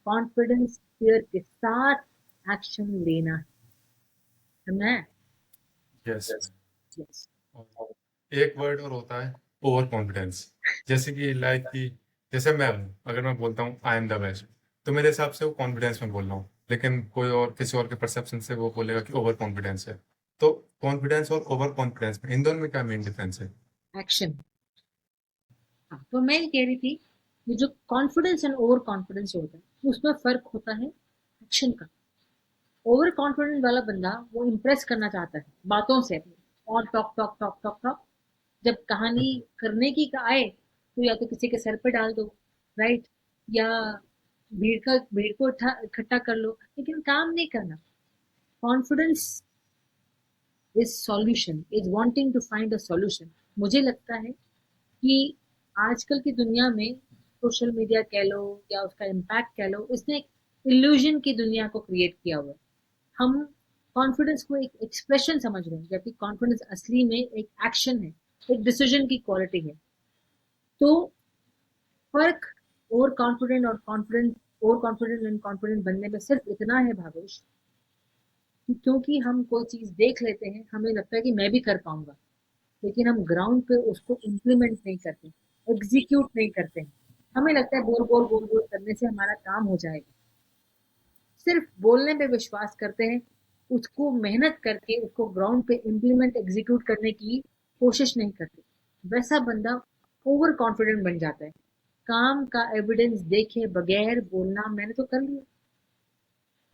कॉन्फिडेंस फियर के साथ एक्शन लेना है मैं। यस। यस। एक वर्ड और होता है, ओवर कॉन्फिडेंस। जैसे कि लाइक कि जैसे मैं हूँ, अगर मैं बोलता हूँ आई एम द बेस्ट, तो मेरे हिसाब से वो कॉन्फिडेंस में बोल रहा हूँ, लेकिन कोई और किसी और के परसेप्शन से वो बोलेगा कि ओवर कॉन्फिडेंस है। तो कॉन्फिडेंस और ओवर कॉन्फिडेंस में, इन दोनों में क्या मेन डिफरेंस है? एक्शन। हाँ, तो मैं ये कह रही थी, ये जो कॉन्फिडेंस एंड ओवर कॉन्फिडेंस होता है उसमें फर्क होता है एक्शन का। ओवर कॉन्फिडेंस वाला बंदा वो इम्प्रेस करना चाहता है बातों से, और talk talk talk talk talk. जब कहानी करने की आए तो या तो किसी के सर पे डाल दो, राइट, या भीड़ को इकट्ठा कर लो, लेकिन काम नहीं करना। Confidence is solution, is wanting to find a solution. मुझे लगता है कि आजकल की दुनिया में सोशल मीडिया कह लो या उसका इम्पैक्ट कह लो, उसने एक इल्यूजन की दुनिया को क्रिएट किया हुआ है। हम कॉन्फिडेंस को एक एक्सप्रेशन समझ रहे हैं, जबकि कॉन्फिडेंस असली में एक एक्शन है, एक डिसीजन की क्वालिटी है। तो फर्क ओवर कॉन्फिडेंट एंड कॉन्फिडेंट बनने में सिर्फ इतना है भावेश, कि क्योंकि हम कोई चीज देख लेते हैं हमें लगता है कि मैं भी कर पाऊंगा, लेकिन हम ग्राउंड पे उसको इम्प्लीमेंट नहीं करते, एग्जीक्यूट नहीं करते हैं। हमें लगता है बोल बोल बोल बोल करने से हमारा काम हो जाएगा। सिर्फ बोलने पे विश्वास करते हैं, उसको मेहनत करके उसको ग्राउंड पे इम्प्लीमेंट एग्जीक्यूट करने की कोशिश नहीं करते। वैसा बंदा ओवर कॉन्फिडेंट बन जाता है। काम का एविडेंस देखे बगैर बोलना, मैंने तो कर लिया,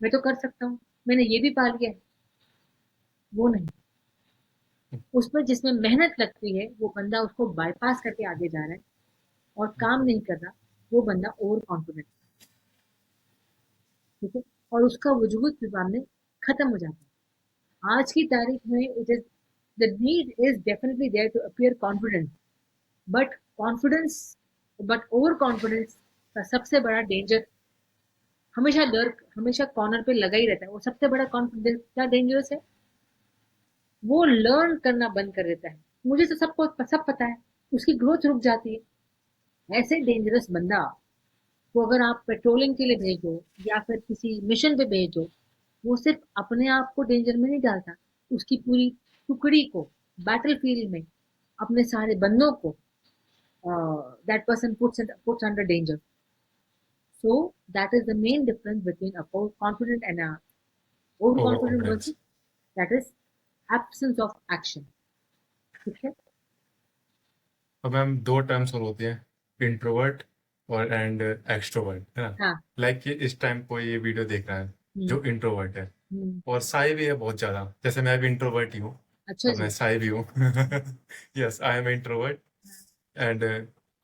मैं तो कर सकता हूँ, मैंने ये भी पा लिया है, वो नहीं। उसमें जिसमें मेहनत लगती है वो बंदा उसको बाईपास करके आगे जा रहा है, और काम नहीं कर रहा, वो बंदा ओवर कॉन्फिडेंट। ठीक है, और उसका वजूद के सामने खत्म हो जाता है। आज की तारीख में it is, the need is definitely there to appear confident, but confidence, but over confidence का सबसे बड़ा डेंजर हमेशा डर, हमेशा कॉर्नर पे लगा ही रहता है। वो सबसे बड़ा कॉन्फिडेंस क्या डेंजरस है, वो लर्न करना बंद कर देता है। मुझे तो सब पता है, उसकी ग्रोथ रुक जाती है। ऐसे डेंजरस बंदा को अगर आप पेट्रोलिंग के लिए भेजो या फिर किसी मिशन पे भेजो, वो सिर्फ अपने आप को डेंजर में नहीं डालता, उसकी पूरी टुकड़ी को बैटल फील्ड में अपने सारे बंदों को that person puts under danger. So that is the main difference between a confident and a over overconfident confidence. person. That is absence of action. ठीक है? और मैम दो टर्म्स और होती हैं, इंट्रोवर्ट और एंड एक्सट्रोवर्ट, है ना। हाँ। लाइक कि इस टाइम कोई ये वीडियो देख रहा है हम्म। जो इंट्रोवर्ट है, हम्म। और साई भी है बहुत ज़्यादा, जैसे मैं भी इंट्रोवर्ट ही हूँ, अच्छा तो मैं जी। साई भी हूँ। Yes, I am introvert. And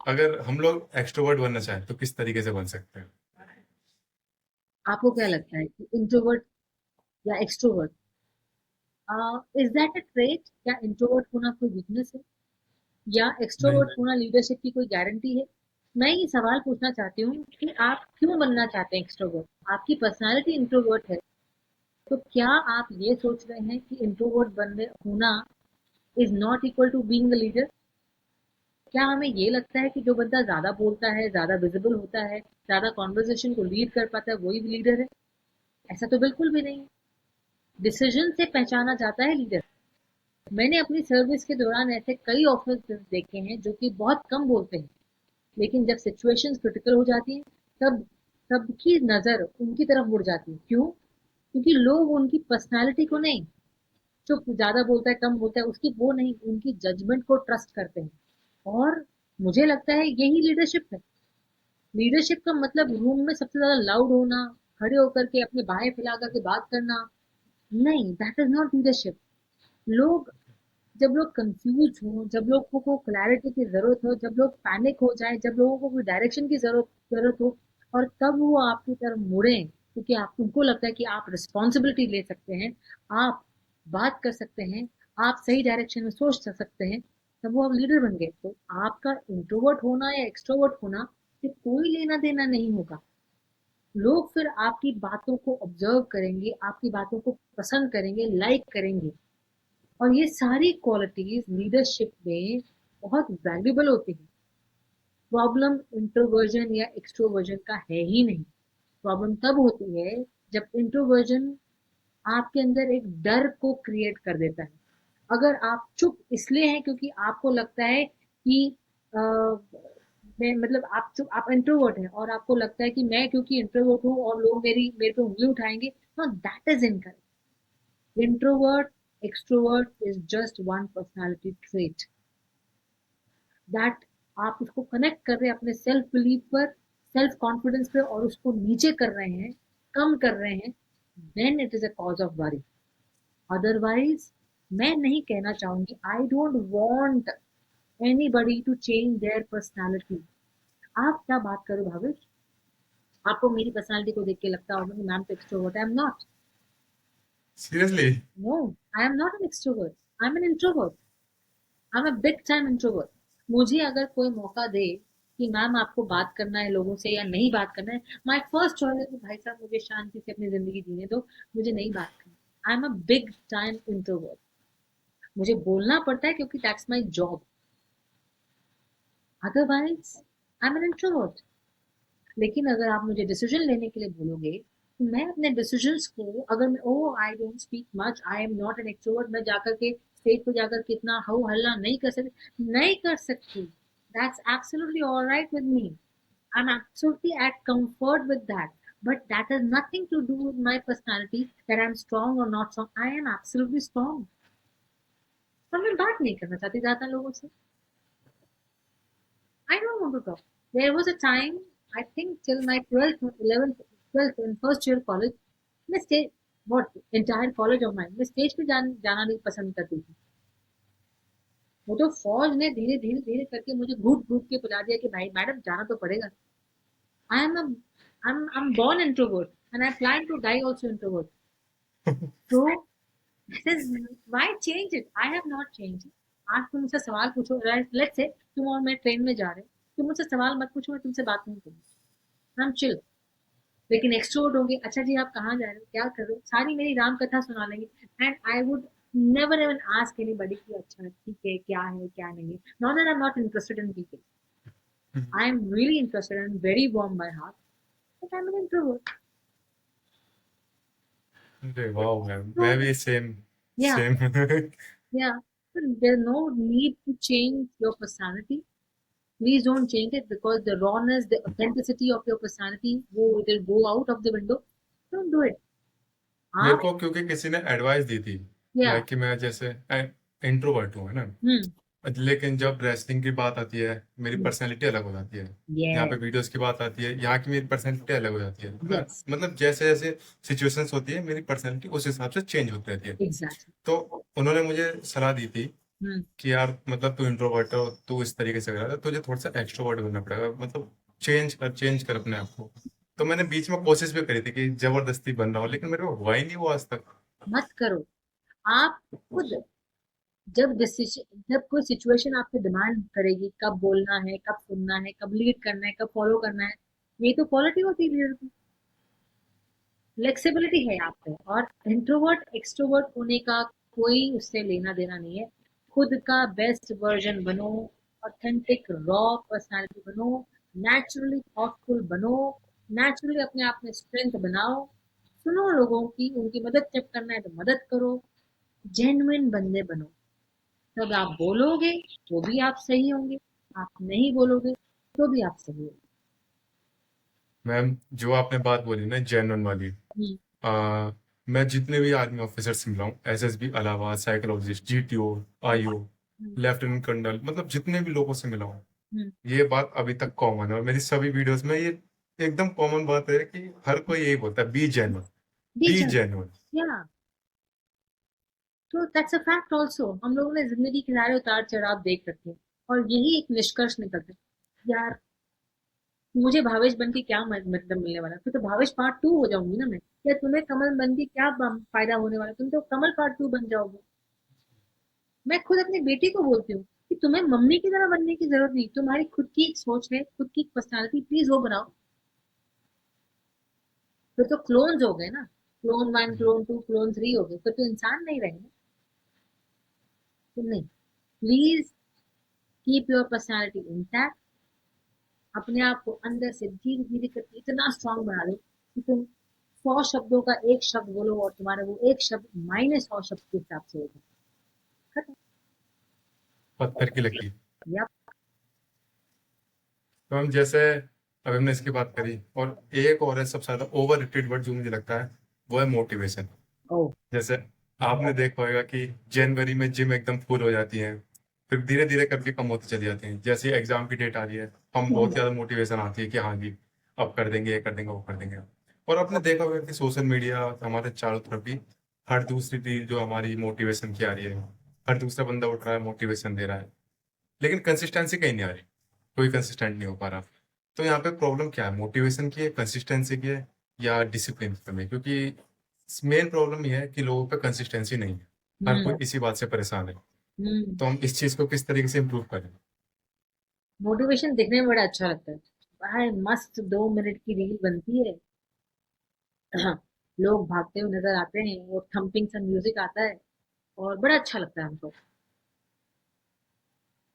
अगर हम लोग एक्सट्रोवर्ट बनना चाहें तो किस तरीके से बन सकते हैं? आपको क्या लगता है कि इंट्रोवर्ट या extrovert, is that a trait? क्या इंट्रोवर्ट होना कोई वीकनेस है, या नहीं। एक्सट्रोवर्ट होना लीडरशिप की कोई गारंटी है? मैं ये सवाल पूछना चाहती हूँ कि आप क्यों बनना चाहते हैं एक्सट्रोवर्ट? आपकी पर्सनालिटी इंट्रोवर्ट है, तो क्या आप ये सोच रहे हैं कि इंट्रोवर्ट बनने होना is not equal to being the leader? क्या हमें ये लगता है कि जो बंदा ज्यादा बोलता है, ज्यादा विजिबल होता है, ज्यादा कॉन्वर्सेशन को लीड कर पाता है, वही लीडर है? ऐसा तो बिल्कुल भी नहीं है। डिसीजन से पहचाना जाता है लीडर। मैंने अपनी सर्विस के दौरान ऐसे कई ऑफिसर्स देखे हैं जो कि बहुत कम बोलते हैं, लेकिन जब सिचुएशंस क्रिटिकल हो जाती है, तब सबकी नजर उनकी तरफ मुड़ जाती है। क्यों? क्योंकि लोग उनकी पर्सनालिटी को नहीं, जो ज्यादा बोलता है कम बोलता है उसकी वो नहीं, उनकी जजमेंट को ट्रस्ट करते हैं। और मुझे लगता है यही लीडरशिप है। लीडरशिप का मतलब रूम में सबसे ज्यादा लाउड होना, खड़े होकर के अपने बाहें फैला करके बात करना नहीं, दैट इज नॉट लीडरशिप। लोग, जब लोग कंफ्यूज हो, जब लोगों को क्लैरिटी की जरूरत हो, जब लोग पैनिक हो जाए, जब लोगों को कोई डायरेक्शन की जरूरत हो, और तब वो आपकी तरफ मुड़े, क्योंकि आप उनको लगता है कि आप रिस्पॉन्सिबिलिटी ले सकते हैं, आप बात कर सकते हैं, आप सही डायरेक्शन में सोच सकते हैं, तब वो आप लीडर बन गए। तो आपका इंट्रोवर्ट होना या एक्सट्रोवर्ट होना से कोई लेना देना नहीं होगा। लोग फिर आपकी बातों को ऑब्जर्व करेंगे, आपकी बातों को पसंद करेंगे, लाइक करेंगे। और ये सारी क्वालिटीज लीडरशिप में बहुत वैल्यूबल होती है। प्रॉब्लम इंट्रोवर्जन या एक्सट्रोवर्जन का है ही नहीं। प्रॉब्लम तब होती है जब इंट्रोवर्जन आपके अंदर एक डर को क्रिएट कर देता है। अगर आप चुप इसलिए हैं क्योंकि आपको लगता है कि अ, मैं मतलब आप चुप, आप इंट्रोवर्ट हैं और आपको लगता है कि मैं क्योंकि इंट्रोवर्ट हूँ और लोग मेरे पे उंगली उठाएंगे, know that is incorrect. Introvert extrovert is just one personality trait that आप उसको कनेक्ट कर रहे हैं अपने सेल्फ बिलीफ पर, सेल्फ कॉन्फिडेंस पे, और उसको नीचे कर रहे हैं, कम कर रहे हैं, then it is a cause of worry. Otherwise मैं नहीं कहना चाहूंगी, I don't want anybody to change their personality. आप क्या बात करो भाविश, आपको मेरी पर्सनालिटी को देख के लगता होगा कि मैम तो एक्सट्रोवर्ट है। I am not. Seriously? No, I am not an extrovert, I am an introvert. I am a big time introvert. मुझे अगर कोई मौका दे कि मैम आपको बात करना है लोगों से या नहीं बात करना है, माय फर्स्ट चॉइस है कि भाई साहब मुझे शांति से अपनी जिंदगी जीने दो, मुझे नहीं बात करनी। आई am a big time introvert. मुझे बोलना पड़ता है क्योंकि that's my job, otherwise I am an introvert. लेकिन अगर आप मुझे डिसीजन लेने के लिए बोलोगे, तो मैं अपने डिसीजंस को, अगर मैं oh I don't speak much, I am not an extrovert, मैं जाकर के स्टेज पे जाकर के इतना हो हल्ला नहीं कर सकती, that's absolutely alright with me. I am absolutely at comfort with that, but that has nothing to do with my personality that I am strong और not strong. I am absolutely strong, पर मैं बात नहीं करना चाहती ज्यादा लोगों से। I don't want to talk. There was a time, I think till my 12th, 11th, 12th and first year college, मैं stage, what entire college of mine, मैं स्टेज पे जाना नहीं पसंद करती थी। वो तो फौज ने धीरे धीरे धीरे करके मुझे घूट घूट के बुला दिया कि भाई मैडम जाना तो पड़ेगा। I am I'm born introvert and I plan to die also introvert. So this is why change it? I have not changed it. आज तुम मुझसे सवाल पूछो, लेट्स से तुम और मैं ट्रेन में जा रहे हैं, तुम मुझसे सवाल मत पूछो, मैं तुमसे बात नहीं करूंगी, आई एम चिल। लेकिन एक्सट्रोवर्ट होंगे, अच्छा जी आप कहाँ जा रहे हो, क्या कर रहे हो, सारी मेरी राम कथा सुना लेंगे। And I would never even ask anybody कि अच्छा ठीक है क्या है क्या नहीं है। Not that I am not interested in people, I am really interested and very warm by heart, but I am an introvert. अरे वाह मैम, तो मैं भी सेम या सेम या there no need to change your personality. Please don't change it because the rawness, the authenticity of your personality will go out of the window. Don't do it. मेरे आप को क्योंकि किसी ने एडवाइस दी थी, या लाइक कि मैं जैसे इंट्रोवर्ट हूँ, है ना, हम्म लेकिन जब रेसलिंग की बात आती है मेरी हम्म पर्सनैलिटी अलग हो जाती है। यहाँ पे yes वीडियोस की बात आती है, यहाँ की मेरी पर्सनैलिटी अलग हो जाती है। yes मतलब जैसे जैसे सिचुएशंस होती है मेरी पर्सनैलिटी उस हिसाब से चेंज होती रहती है। exactly. तो उन्होंने मुझे सलाह दी थी हम्म कि यार मतलब तू इंट्रोवर्ट हो, तू इस तरीके से कर रहा है, तुझे थोड़ा सा एक्सट्रोवर्ट बनना पड़ेगा, मतलब चेंज कर अपने आप को। तो मैंने बीच में कोशिश भी करी थी कि जबरदस्ती बन रहा हूँ, लेकिन मेरे को हुआ ही नहीं वो आज तक। मत करो. आप खुद जब डिसीजन जब कोई सिचुएशन आपसे डिमांड करेगी कब बोलना है, कब सुनना है, कब लीड करना है, कब फॉलो करना है, ये तो क्वालिटी होती है लीडर की. फ्लेक्सिबिलिटी है आप पे. और इंट्रोवर्ट एक्सट्रोवर्ट होने का कोई उससे लेना देना नहीं है. खुद का बेस्ट वर्जन बनो. ऑथेंटिक रॉ पर्सनालिटी बनो. नेचुरली थॉटफुल बनो. नेचुरली अपने आप में स्ट्रेंथ बनाओ. सुनो लोगों की, उनकी मदद जब करना है तो मदद करो. जेन्युइन बंदे बनो. तब आप बोलोगे तो भी आप सही होंगे. आप नहीं बोलोगे तो भी आप सही होंगे. मैम जो आपने बात बोली ना जेन्युइन वाली, हम्म आ, मैं जितने भी आर्मी ऑफिसर से मिला हूँ, एसएसबी अलावा साइकोलॉजिस्ट, जीटीओ, आईओ, हम्म लेफ्टिनेंट कर्नल, मतलब जितने भी लोगों से मिला हूँ, हम्म ये बात अभी तक कॉमन है और मेरी सभी वीडियोस में ये एकदम कॉमन बात है कि हर कोई यही बोलता है, be genuine, be beach genuine. या तो दैट्स अ फैक्ट ऑल्सो. हम लोगों ने जिंदगी के सारे उतार चढ़ाव देख रखे हैं और यही एक निष्कर्ष निकलता है. यार मुझे भावेश बन के क्या मतलब मिलने वाला. फिर तो भावेश पार्ट 2 हो जाऊंगी ना मैं. या तुम्हें कमल बन के क्या फायदा होने वाला. तुम तो कमल पार्ट 2 बन जाओगे. मैं खुद अपनी बेटी को बोलती हूँ कि तुम्हें मम्मी की तरह बनने की जरूरत नहीं. तुम्हारी खुद की एक सोच है, खुद की एक पर्सनालिटी, प्लीज वो बनाओ. फिर तो क्लोन्स हो गए ना. क्लोन 1, क्लोन 2, क्लोन 3 हो गए. फिर तो इंसान नहीं रहे ना. तो नहीं. Please keep your personality intact. अपने आप को अंदर से धीरे धीरे करके इतना स्ट्रांग बना लो कि तुम 100 शब्दों का एक शब्द बोलो और तुम्हारा वो एक शब्द -100 शब्द के हिसाब से होगा. खत्म. पत्थर की लकीर। या तो हम जैसे अभी हमने इसकी बात करी, और एक और है सबसे ज्यादा ओवर रेटेड वर्ड जो मुझे लगता है, वो है मोटिवेशन। ओ जैसे आपने देखा होगा कि जनवरी में जिम एकदम फुल हो जाती है, फिर धीरे धीरे करके कम होती चली जाती हैं। जैसे एग्जाम की डेट आ रही है, हम बहुत ज़्यादा मोटिवेशन आती है कि हाँ जी अब कर देंगे, ये कर देंगे, वो कर देंगे। और आपने देखा होगा कि सोशल मीडिया हमारे चारों तरफ भी हर दूसरी रील जो हमारी मोटिवेशन की आ रही है, हर दूसरा बंदा उठ रहा है मोटिवेशन दे रहा है, लेकिन कंसिस्टेंसी कहीं नहीं आ रही, कोई कंसिस्टेंट नहीं हो पा रहा। तो यहाँ पे प्रॉब्लम क्या है, मोटिवेशन की है, कंसिस्टेंसी की है, या डिसिप्लिन की कमी है? क्योंकि मेन प्रॉब्लम ये है कि लोगों पे कंसिस्टेंसी नहीं है, हर कोई हम्म इसी बात से परेशान है। हम्म तो हम इस चीज को किस तरीके से इम्प्रूव करें? मोटिवेशन दिखने में बड़ा अच्छा लगता है. भाई मस्त 2 मिनट की रील बनती है. लोग भागते हुए नजर आते हैं, वो थंपिंग सा म्यूजिक आता है और बड़ा अच्छा लगता है हमको.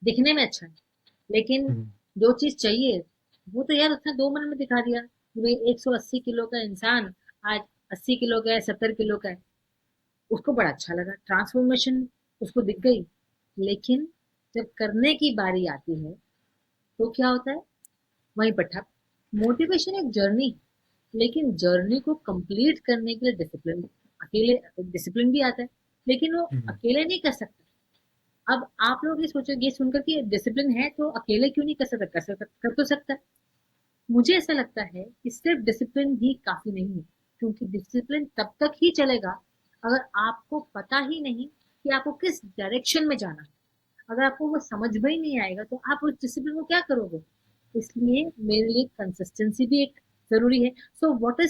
दिखने में अच्छा है. लेकिन हम्म। जो चीज चाहिए वो तो यार उसने 2 मिनट में दिखा दिया कि भाई 180 किलो का इंसान आज 80 किलो का है, 70 किलो का है. उसको बड़ा अच्छा लगा, ट्रांसफॉर्मेशन उसको दिख गई. लेकिन जब करने की बारी आती है तो क्या होता है, वहीं पर ठप. मोटिवेशन एक जर्नी. लेकिन जर्नी को कंप्लीट करने के लिए डिसिप्लिन. अकेले डिसिप्लिन भी आता है लेकिन वो हम्म। अकेले नहीं कर सकता. अब आप लोग ये सोचोगे, ये सुनकर कि डिसिप्लिन है तो अकेले क्यों नहीं कर सकता. कर तो सकता है. मुझे ऐसा लगता है कि सिर्फ डिसिप्लिन ही काफी नहीं है. क्योंकि डिसिप्लिन तब तक ही चलेगा अगर आपको पता ही नहीं कि आपको किस डायरेक्शन में जाना है. अगर आपको वो समझ में ही नहीं आएगा तो आप उस डिसिप्लिन को क्या करोगे. इसलिए मेरे लिए कंसिस्टेंसी भी एक जरूरी है. So what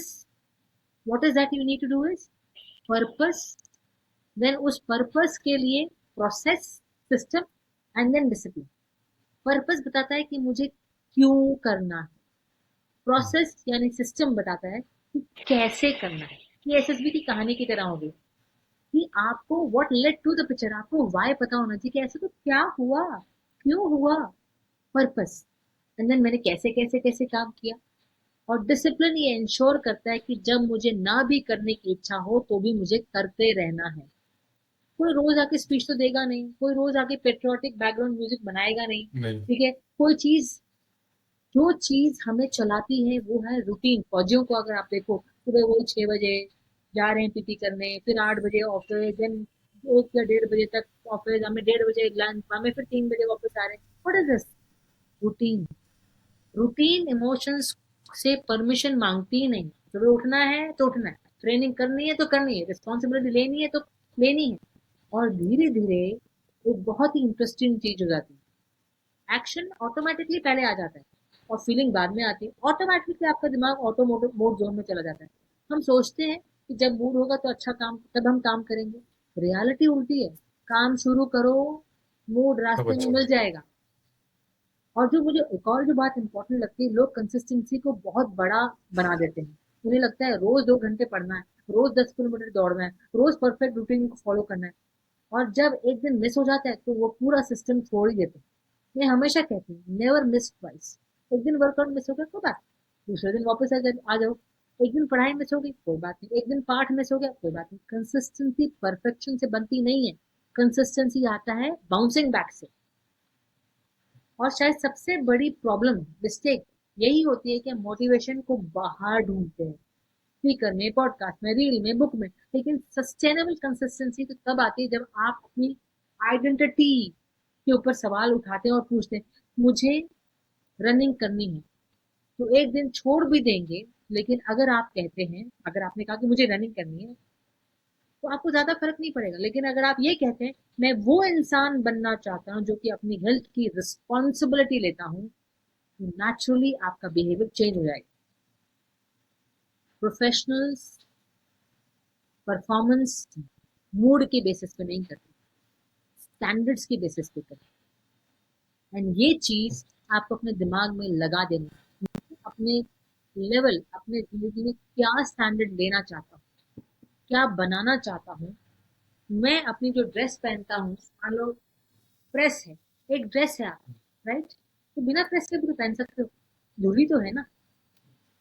is that you need to do is purpose. Then उस पर्पस के लिए process, system and then discipline. Purpose बताता है कि मुझे क्यों करना है. हम्म। प्रोसेस यानी सिस्टम बताता है कि कैसे करना है. ये एसएसबी की कहानी की तरह होगी कि आपको what led to the picture, आपको वाई पता होना चाहिए कि ऐसे तो क्या हुआ, क्यों हुआ. पर्पस. एंड देन मैंने कैसे कैसे कैसे काम किया और डिसिप्लिन ये इंश्योर करता है कि जब मुझे ना भी करने की इच्छा हो तो भी मुझे करते रहना है। कोई रोज आके स्पीच तो देगा नहीं, कोई रोज आके पेट्रियोटिक बैकग्राउंड म्यूजिक बनाएगा नहीं। नहीं। ठीक है, कोई चीज, जो चीज हमें चलाती है वो है रूटीन। फौजियों को अगर आप देखो, सुबह वही 6 बजे जा रहे हैं पीटी करने, फिर 8 बजे ऑफिस, देन 1 या 1:30 बजे तक ऑफिस, हमें 1:30 बजे लंच, हमें फिर 3 बजे वापस आ रहे हैं। What is this? Routine. Routine emotions से परमिशन मांगती ही नहीं। सुबह उठना है तो उठना है, ट्रेनिंग करनी है तो करनी है, रिस्पॉन्सिबिलिटी लेनी है तो लेनी है। और धीरे धीरे एक बहुत ही इंटरेस्टिंग चीज हो जाती है, एक्शन ऑटोमेटिकली पहले आ जाता है और फीलिंग बाद में आती है। ऑटोमेटिकली आपका दिमाग ऑटो मोड जोन में चला जाता है। हम सोचते हैं कि जब मूड होगा तो अच्छा काम, तब हम काम करेंगे। रियलिटी उल्टी है, काम शुरू करो, मूड सब रास्ते में अच्छा। मिल जाएगा। और जो मुझे एक और जो बात इंपॉर्टेंट लगती है, लोग कंसिस्टेंसी को बहुत बड़ा बना देते हैं। उन्हें लगता है रोज 2 घंटे पढ़ना है, रोज 10 किलोमीटर दौड़ना है, रोज परफेक्ट रूटीन को फॉलो करना है। और जब एक दिन मिस हो जाता है तो वो पूरा सिस्टम छोड़ ही देते हैं। मैं हमेशा कहती हूँ, नेवर मिस ट्वाइस। एक दिन वर्कआउट मिस हो गया कोई बात नहीं, दूसरे दिन वापस आ जाओ। एक दिन पढ़ाई मिस हो गई कोई बात नहीं, एक दिन पाठ मिस हो गया कोई बात नहीं। कंसिस्टेंसी परफेक्शन से बनती नहीं है, कंसिस्टेंसी आता है बाउंसिंग बैक से। और शायद सबसे बड़ी प्रॉब्लम, मिस्टेक यही होती है कि हम मोटिवेशन को बाहर ढूंढते हैं, स्पीकर में, पॉडकास्ट में, रील में, बुक में। लेकिन सस्टेनेबल कंसिस्टेंसी तो तब आती है जब आप अपनी आइडेंटिटी के ऊपर सवाल उठाते हैं और पूछते हैं, मुझे रनिंग करनी है। तो एक दिन छोड़ भी देंगे, लेकिन अगर आप कहते हैं, अगर आपने कहा कि मुझे रनिंग करनी है, तो आपको ज्यादा फर्क नहीं पड़ेगा। लेकिन अगर आप ये कहते हैं, मैं वो इंसान बनना चाहता हूँ जो कि अपनी हेल्थ की रिस्पॉन्सिबिलिटी लेता हूँ, तो नेचुरली आपका बिहेवियर चेंज हो जाएगा। प्रोफेशनल्स परफॉर्मेंस मूड के बेसिस पे नहीं करते, स्टैंडर्ड्स के बेसिस पे करते। एंड ये चीज आपको अपने दिमाग में लगा देनी है। अपने लेवल, अपने जिंदगी में क्या स्टैंडर्ड लेना चाहता हूँ, क्या बनाना चाहता हूँ। मैं अपनी जो ड्रेस पहनता हूँ, मान लो प्रेस है, एक ड्रेस है आप, राइट, तो बिना प्रेस के भी तो पहन सकते हो, जरूरी तो है ना।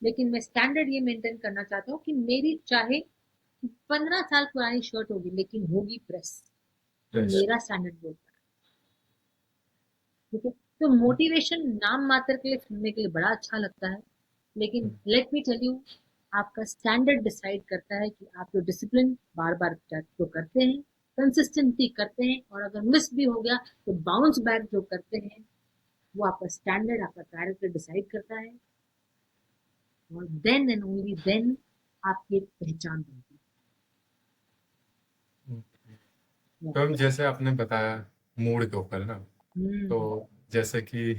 लेकिन मैं स्टैंडर्ड ये मेंटेन करना चाहता हूँ कि मेरी चाहे 15 साल पुरानी शर्ट होगी लेकिन होगी प्रेस। तो यस। मेरा स्टैंडर्ड बोलता है। ठीक है, तो मोटिवेशन नाम मात्र के लिए सुनने के लिए बड़ा अच्छा लगता है, लेकिन लेट मी टेल यू, आपका स्टैंडर्ड डिसाइड करता है कि आप जो डिसिप्लिन बार बार जो करते हैं, कंसिस्टेंसी करते हैं, और अगर मिस भी हो गया तो बाउंस बैक जो करते हैं, वो आपका स्टैंडर्ड, आपका कैरेक्टर डिसाइड करता है। और देन एंड ओनली देन आपकी एक पहचान बनती है। तो हम जैसे आपने बताया मूड के ऊपर ना, तो हम्म। जैसे कि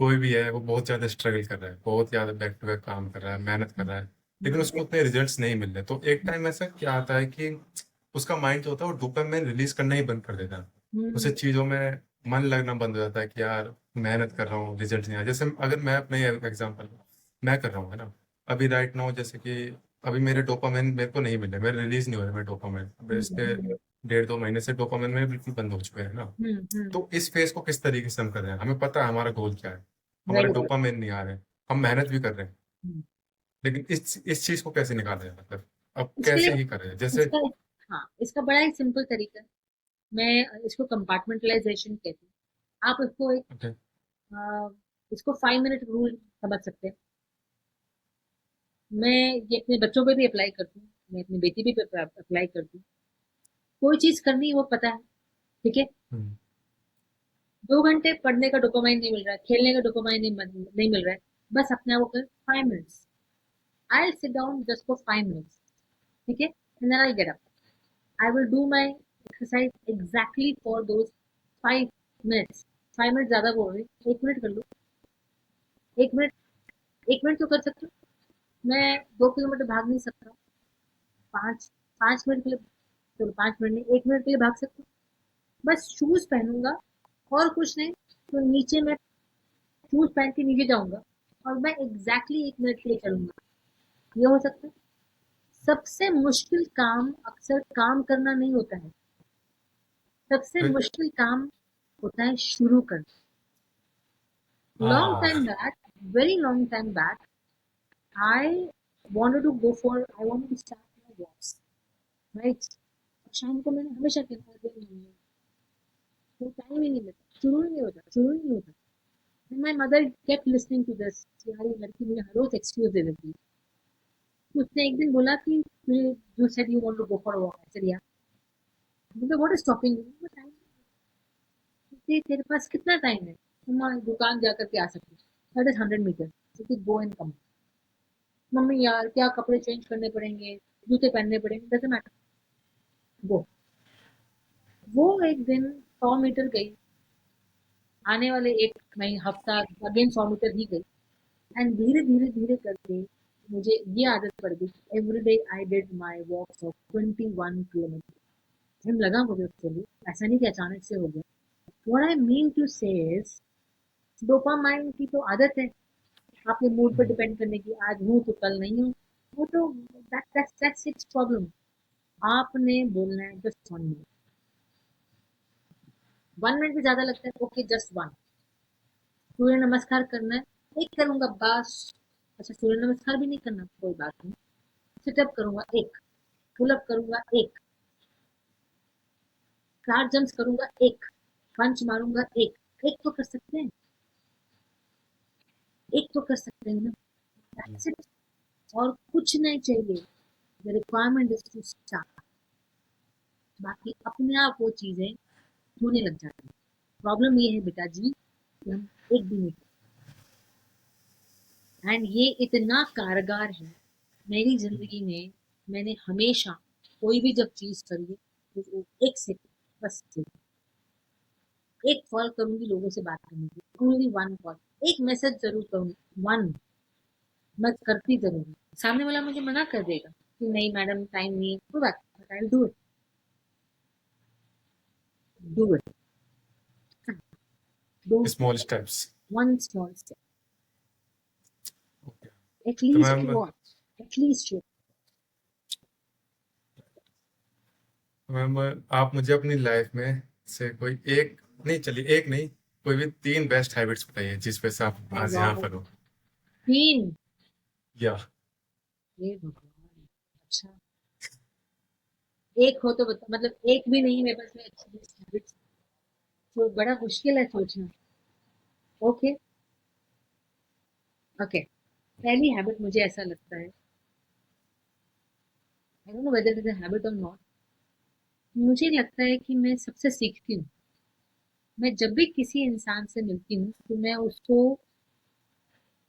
कोई भी है वो बहुत ज़्यादा स्ट्रगल कर रहा है, बहुत ज़्यादा बैक टू बैक काम कर रहा है, मेहनत कर रहा है, लेकिन हम्म। उसको उतने रिजल्ट्स नहीं मिल रहे, तो एक टाइम ऐसा क्या आता है कि उसका माइंड जो होता है वो डोपामिन रिलीज करना ही बंद कर देता है। उसे हम्म। चीज़ों में मन लगना बंद हो जाता है कि यार मेहनत कर रहा हूँ, रिजल्ट नहीं आया। जैसे अगर मैं अपने एग्जाम्पल मैं कर रहा हूँ है ना, अभी राइट नाउ, जैसे कि अभी मेरे डोपामिन मेरे को नहीं मिल रहे, मेरे रिलीज नहीं हो रहे मेरे डोपामिन, अब इस पे हम्म। 1.5-2 महीने से डोपामिन मेरे बिल्कुल बंद हो चुके हैं ना। हम्म। तो इस फेज को किस तरीके से हम कर रहे हैं, हमें पता है हमारा गोल क्या है, हमारे राइट। डोपामिन नहीं आ रहे, हम मेहनत भी कर रहे हैं, लेकिन इस चीज को कैसे निकाला जाए, मतलब अब इसके कैसे लिए ही करें जैसे। इसका, हाँ, इसका बड़ा ही सिंपल तरीका है। मैं इसको कंपार्टमेंटलाइजेशन कहती हूँ। आप इसको एक ओके। अ, इसको 5 मिनट रूल समझ सकते हैं। मैं ये अपने बच्चों पे भी अप्लाई करती हूँ, मैं अपनी बेटी भी पे अप्लाई करती हूँ। कोई चीज करनी है वो पता है, ठीक है। हम्म। 2 घंटे पढ़ने का डोपामाइन नहीं मिल रहा है, खेलने का डोपामाइन नहीं मिल रहा है, बस अपने आप को 5 minutes, I will sit down just for 5 minutes, ठीक है, and then I get up, I will do my exercise exactly for those 5 minutes. 5 minute ज्यादा बोल रही, 1 मिनट कर लो। 1 मिनट, 1 मिनट तो कर सकते हो। मैं 2 किलोमीटर भाग नहीं सकता, 5 5 मिनट के लिए, चलो 5 मिनट नहीं, 1 मिनट के लिए भाग सकते हो। बस शूज पहनूंगा और कुछ नहीं, तो नीचे मैं शूज पहन के नीचे जाऊंगा और मैं एग्जैक्टली 1 मिनट के लिए चलूंगा। ये हो सकता है। सबसे मुश्किल काम अक्सर काम करना नहीं होता है, सबसे तो मुश्किल काम होता है शुरू करना। लॉन्ग हाँ। Time back, very long time back, I I wanted to start my walks, right? शाम को मैंने हमेशा कहता था मम्मी तो टाइम ही नहीं मिलता, शुरू ही नहीं होता, शुरू ही नहीं होता। And my mother kept listening to this, यार ये लड़की मुझे हर रोज एक्सक्यूज दे देती है। तो उसने एक दिन बोला कि you said you want to go for a walk, I said yeah. मतलब what is stopping you? Time, तेरे पास कितना टाइम है? तुम दुकान जाकर के आ सकती हो, that is 100 meter, so go and come. Mummy यार क्या कपड़े चेंज करने पड़ेंगे, जूते पहनने पड़ेंगे, डजंट मैटर, गो। वो एक दिन 100 मीटर गई, आने वाले एक महीने हफ्ता अगेन 100 मीटर ही गई। एंड धीरे धीरे धीरे करके मुझे ये आदत पड़ गई, every day I did my walks of 21 kilometre. Time लगा मुझे उसके लिए, ऐसा नहीं कि अचानक से हो गया। व्हाट आई मीन टू से इज, डोपामाइन की तो आदत है आपके मूड पर डिपेंड करने की, आज हूँ तो कल नहीं हूँ। वो तो दैट्स इट्स प्रॉब्लम। आपने बोलना है जस्ट 1 मिनट, 1 मिनट भी ज्यादा लगता है, ओके जस्ट वन। सूर्य नमस्कार करना है, एक करूंगा बस। अच्छा सूर्य नमस्कार भी नहीं करना, कोई बात नहीं। सिटअप करूंगा एक, पुलअप करूंगा एक, 4 जंप्स करूंगा एक, पंच मारूंगा एक तो कर सकते हैं, एक तो कर सकते हैं ना। That's it. और कुछ नहीं चाहिए, the requirement is to start. बाकी अपने आप वो चीजें होने लग जाती है। प्रॉब्लम ये है बेटा जी कि हम एक भी नहीं, एंड ये इतना कारगर है मेरी जिंदगी में। मैंने हमेशा कोई भी जब चीज करी है तो वो एक सेकंड बस एक कॉल करूंगी लोगों से बात करने की, ओनली वन कॉल, एक मैसेज जरूर करूंगी, वन। मैं करती जरूर हूँ। सामने वाला मुझे मना कर देगा कि नहीं मैडम टाइम नहीं है, कोई बात नहीं, I do it, do it, don't small steps. One small step, okay. तो at least ma'am, what, at least ma'am आप मुझे अपनी लाइफ में से कोई एक, नहीं चलिए एक नहीं, कोई भी 3 बेस्ट हैबिट्स बताइए जिस पे से आप आज यहाँ वाओ, पर हो। तीन, या ये भगवान, अच्छा एक हो तो बता, मतलब एक भी नहीं मेरे पास में अच्छी हैबिट्स, तो बड़ा मुश्किल है सोचना। ओके, ओके, पहली हैबिट मुझे ऐसा लगता है, I don't know whether it is a habit और नॉट, मुझे लगता है कि मैं सबसे सीखती हूँ। मैं जब भी किसी इंसान से मिलती हूँ तो मैं उसको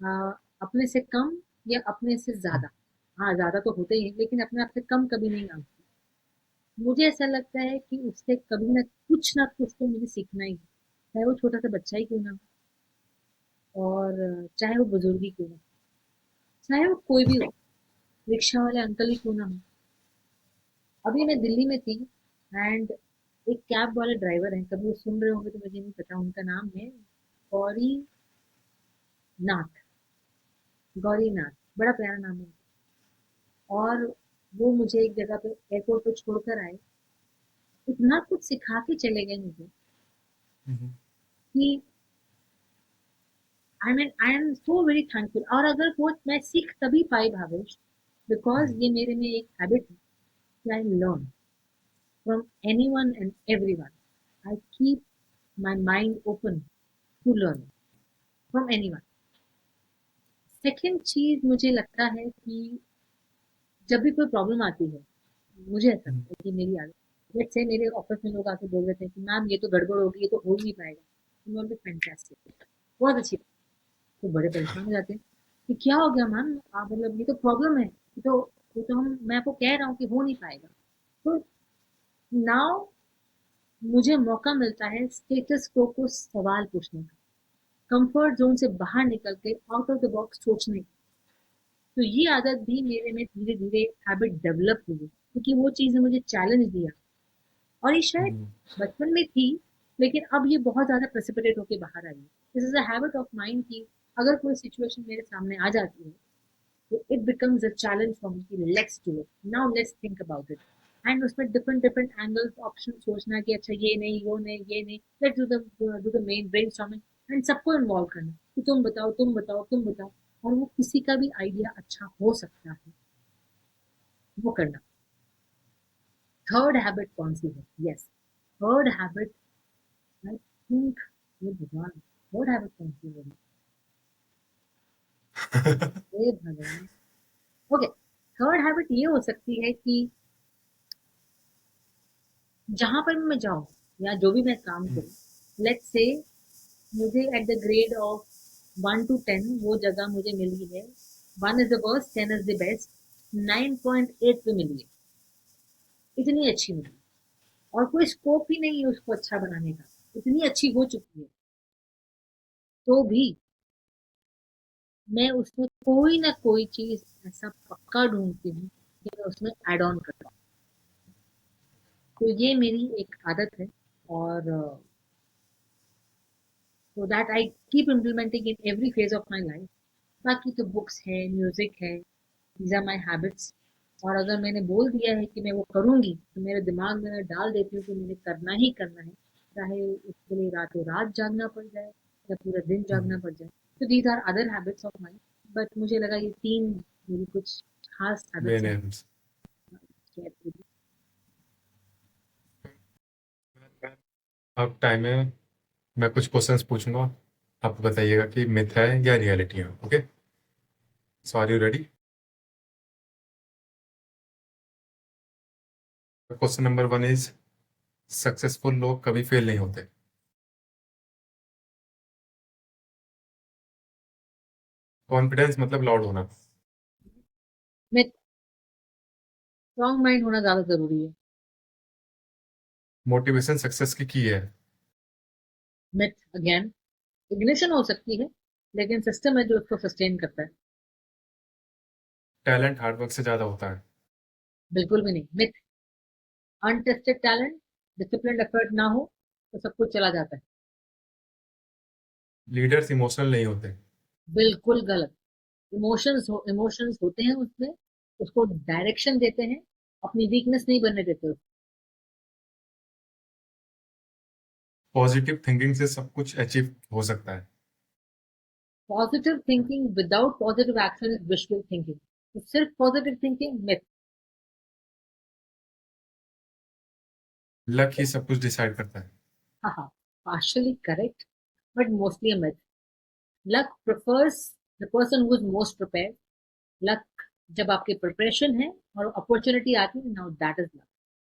आ, अपने से कम या अपने से ज्यादा, हाँ ज्यादा तो होते ही है, लेकिन अपने आप से कम कभी नहीं आंकती। मुझे ऐसा लगता है कि उससे कभी ना कुछ तो मुझे सीखना ही है, चाहे वो छोटा सा बच्चा ही क्यों ना हो, और चाहे वो बुजुर्ग ही क्यों ना हो, चाहे वो कोई भी हो, रिक्शा वाले अंकल ही क्यों ना हो। अभी मैं दिल्ली में थी, एंड एक कैब वाले ड्राइवर हैं, कभी वो सुन रहे होंगे तो मुझे नहीं पता, उनका नाम है गौरी नाथ, गौरी नाथ, बड़ा प्यारा नाम है। और वो मुझे एक जगह पे एयरपोर्ट पे छोड़कर आए, इतना कुछ सिखा के चले गए मुझे कि आई एम सो वेरी थैंकफुल। और अगर वो मैं सीख तभी पाई भावेश, बिकॉज ये मेरे में एक हैबिट है कि I learn from anyone and everyone. I keep my mind open to learn from anyone. Second चीज मुझे लगता है कि जब भी कोई प्रॉब्लम आती है, मुझे ऐसा लगता है कि मेरी आदत, लेट्स से मेरे ऑफिस में लोग आके बोल रहे थे कि मैम ये तो गड़बड़ होगी, ये तो हो ही नहीं पाएगा, तो मैं फैंटास्टिक, बहुत अच्छी। तो बड़े परेशान हो जाते हैं कि क्या हो गया मैम, आप मतलब ये तो प्रॉब्लम है, ये तो हम मैं आपको कह रहा हूँ कि हो नहीं पाएगा। तो नाउ मुझे मौका मिलता है स्टेटस को सवाल पूछने का, कंफर्ट जोन से बाहर निकल के आउट ऑफ द बॉक्स सोचने की। तो ये आदत भी मेरे में धीरे धीरे हैबिट डेवलप हुई है, क्योंकि वो चीज ने मुझे चैलेंज दिया। और ये शायद बचपन में थी, लेकिन अब ये बहुत ज्यादा प्रेसिपिटेट होके बाहर आई है। This is a habit of mind की अगर कोई सिचुएशन मेरे सामने आ जाती है तो it becomes a challenge for me कि let's do it, now let's think about it. And उसमें डिफरेंट डिफरेंट एंगल्स ऑप्शन सोचना कि अच्छा ये नहीं वो नहीं ये नहीं, let's do the main brainstorming, and सबको इन्वॉल्व करना कि तुम बताओ तुम बताओ तुम बताओ। और वो किसी का भी आइडिया अच्छा हो सकता है, वो करना। थर्ड हैबिट कौन सी है? Yes, third habit, I think, ये भगवान, थर्ड हैबिट कौन सी है मेरी? हे भगवान! ओके, थर्ड हैबिट ये हो सकती है कि जहां पर भी मैं जाऊं या जो भी मैं काम करूं, लेट्स से मुझे at the grade of 1 to 10 वो जगह मुझे मिली है, 1 is the worst, 10 is the best, 9.8 पे मिली है, इतनी अच्छी मिली, और कोई स्कोप ही नहीं है उसको अच्छा बनाने का, इतनी अच्छी हो चुकी है, तो भी मैं उसमें कोई ना कोई चीज ऐसा पक्का ढूंढती हूँ कि मैं उसमें एड ऑन कर पाऊँ। तो ये मेरी एक आदत है, और so that I keep implementing in every phase of my life. बाकी तो बुक्स है, म्यूजिक है, these are my habits। और अगर मैंने बोल दिया है कि मैं वो करूंगी, तो मेरे दिमाग में मैं डाल देती हूँ कि मुझे करना ही करना है, चाहे उसके लिए रातों रात जागना पड़ जाए या पूरा दिन जागना पड़ जाए। तो these are other habits of mind, but मुझे लगा ये तीन मेरी कुछ खास हैबिट्स हैं। मैंने अब टाइम है, मैं कुछ क्वेश्चंस पूछूंगा, आप बताइएगा कि मिथ है या रियलिटी है। Okay, so are you ready? Question number 1 is, successful लोग कभी फेल नहीं होते। कॉन्फिडेंस मतलब लाउड होना। में स्ट्रॉन्ग माइंड होना ज्यादा जरूरी है। मोटिवेशन सक्सेस की है। मिथ अगेन, इग्निशन हो सकती है, लेकिन सिस्टम है जो उसको सस्टेन करता है। टैलेंट हार्डवर्क से ज्यादा होता है। बिल्कुल भी नहीं, myth. Untested talent, discipline effort ना हो तो सब कुछ चला जाता है। लीडर्स इमोशनल नहीं होते। बिल्कुल गलत। इमोशंस होते हैं उसमें, उसको डायरेक्शन देते हैं, अपनी वीकनेस नहीं बनने देते उसको। पॉजिटिव थिंकिंग से सब कुछ अचीव हो सकता है। Positive thinking without positive action is wishful thinking. तो सिर्फ पॉजिटिव थिंकिंग मिथ। लक ही सब कुछ डिसाइड करता है। हाँ हाँ, partially correct, but mostly a myth. Luck prefers the person who is most prepared. Luck जब आपकी प्रिपरेशन है और अपॉर्चुनिटी आती है, नाउ दैट इज लक।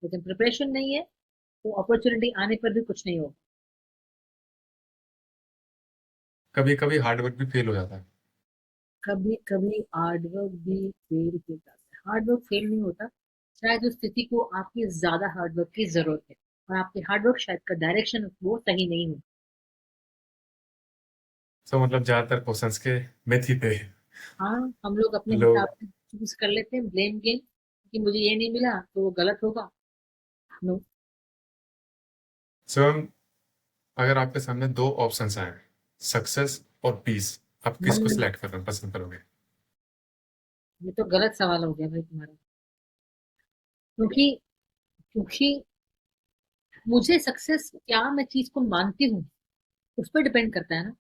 लेकिन प्रिपरेशन नहीं है तो अपॉर्चुनिटी आने पर भी कुछ नहीं होगा। कभी कभी हार्डवर्क भी फेल हो जाता है। कभी कभी हार्डवर्क भी फेल हो जाता है। हार्डवर्क फेल नहीं होता, शायद उस स्थिति को आपकी ज्यादा हार्डवर्क की जरूरत है, और आपके हार्डवर्क शायद का डायरेक्शन वो सही नहीं हो। सो मतलब ज्यादातर क्वेश्चंस के मिथ ही थे। हाँ, हम लोग अपने हिसाब लोग। से चूज कर लेते हैं ब्लेम गेम, कि मुझे ये नहीं मिला तो वो गलत होगा। नो। सो अगर आपके सामने दो ऑप्शंस आए, सक्सेस और पीस, आप किसको सिलेक्ट करना पसंद करोगे? ये तो गलत सवाल हो गया भाई तुम्हारा, क्योंकि क्योंकि मुझे सक्सेस क्या मैं चीज को मानती हूँ उस पर डिपेंड करता है ना।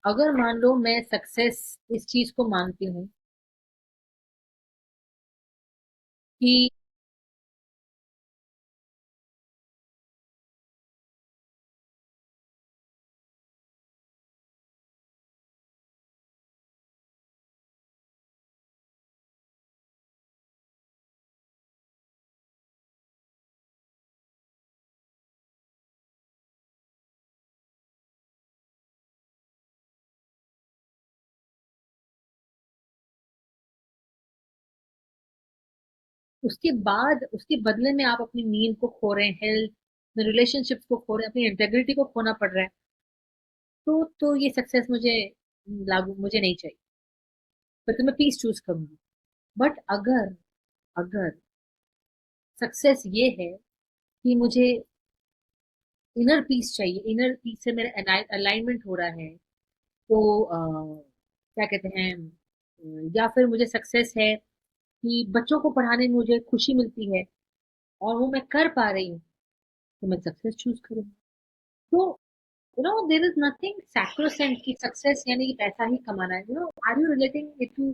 अगर मान लो मैं सक्सेस इस चीज को मानती हूँ कि उसके बाद उसके बदले में आप अपनी नींद को खो रहे हैं, हेल्थ में रिलेशनशिप्स को खो रहे हैं, अपनी इंटेग्रिटी को खोना पड़ रहा है, तो ये सक्सेस मुझे नहीं चाहिए। फिर तो मैं पीस चूज करूंगी। बट अगर अगर सक्सेस ये है कि मुझे इनर पीस चाहिए, इनर पीस से मेरा अलाइनमेंट हो रहा है, तो क्या कहते हैं, या फिर मुझे सक्सेस है कि बच्चों को पढ़ाने में मुझे खुशी मिलती है और वो मैं कर पा रही हूँ, तो मैं सक्सेस चूज करूंगी। तो there is nothing sacrosanct कि सक्सेस यानी कि पैसा ही कमाना है. Are you relating it to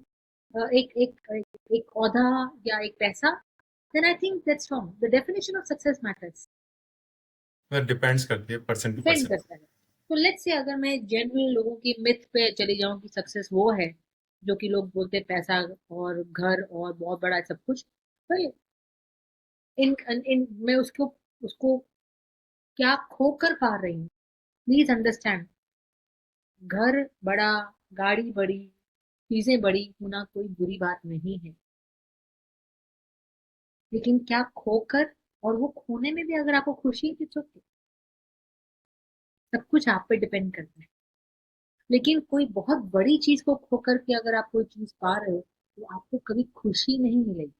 एक एक एक एक औधा या एक पैसा? then I think that's wrong. The definition of success matters. Depends करती है पर्सन टू डिपेंड पर्सन। करता है. तो लेट्स से अगर मैं जनरल लोगों की मिथ पे चली जाऊं कि सक्सेस वो है जो कि लोग बोलते हैं पैसा और घर और बहुत बड़ा सब कुछ. तो इन मैं उसको उसको क्या खोकर पा रही हूँ. Please understand. घर बड़ा, गाड़ी बड़ी, चीजें बड़ी होना कोई बुरी बात नहीं है. लेकिन क्या खोकर और वो खोने में भी अगर आपको खुशी है तो okay. सब कुछ आप पे डिपेंड करता है. लेकिन कोई बहुत बड़ी चीज को खोकर के अगर आप कोई चीज पा रहे हो तो आपको कभी खुशी नहीं मिलेगी.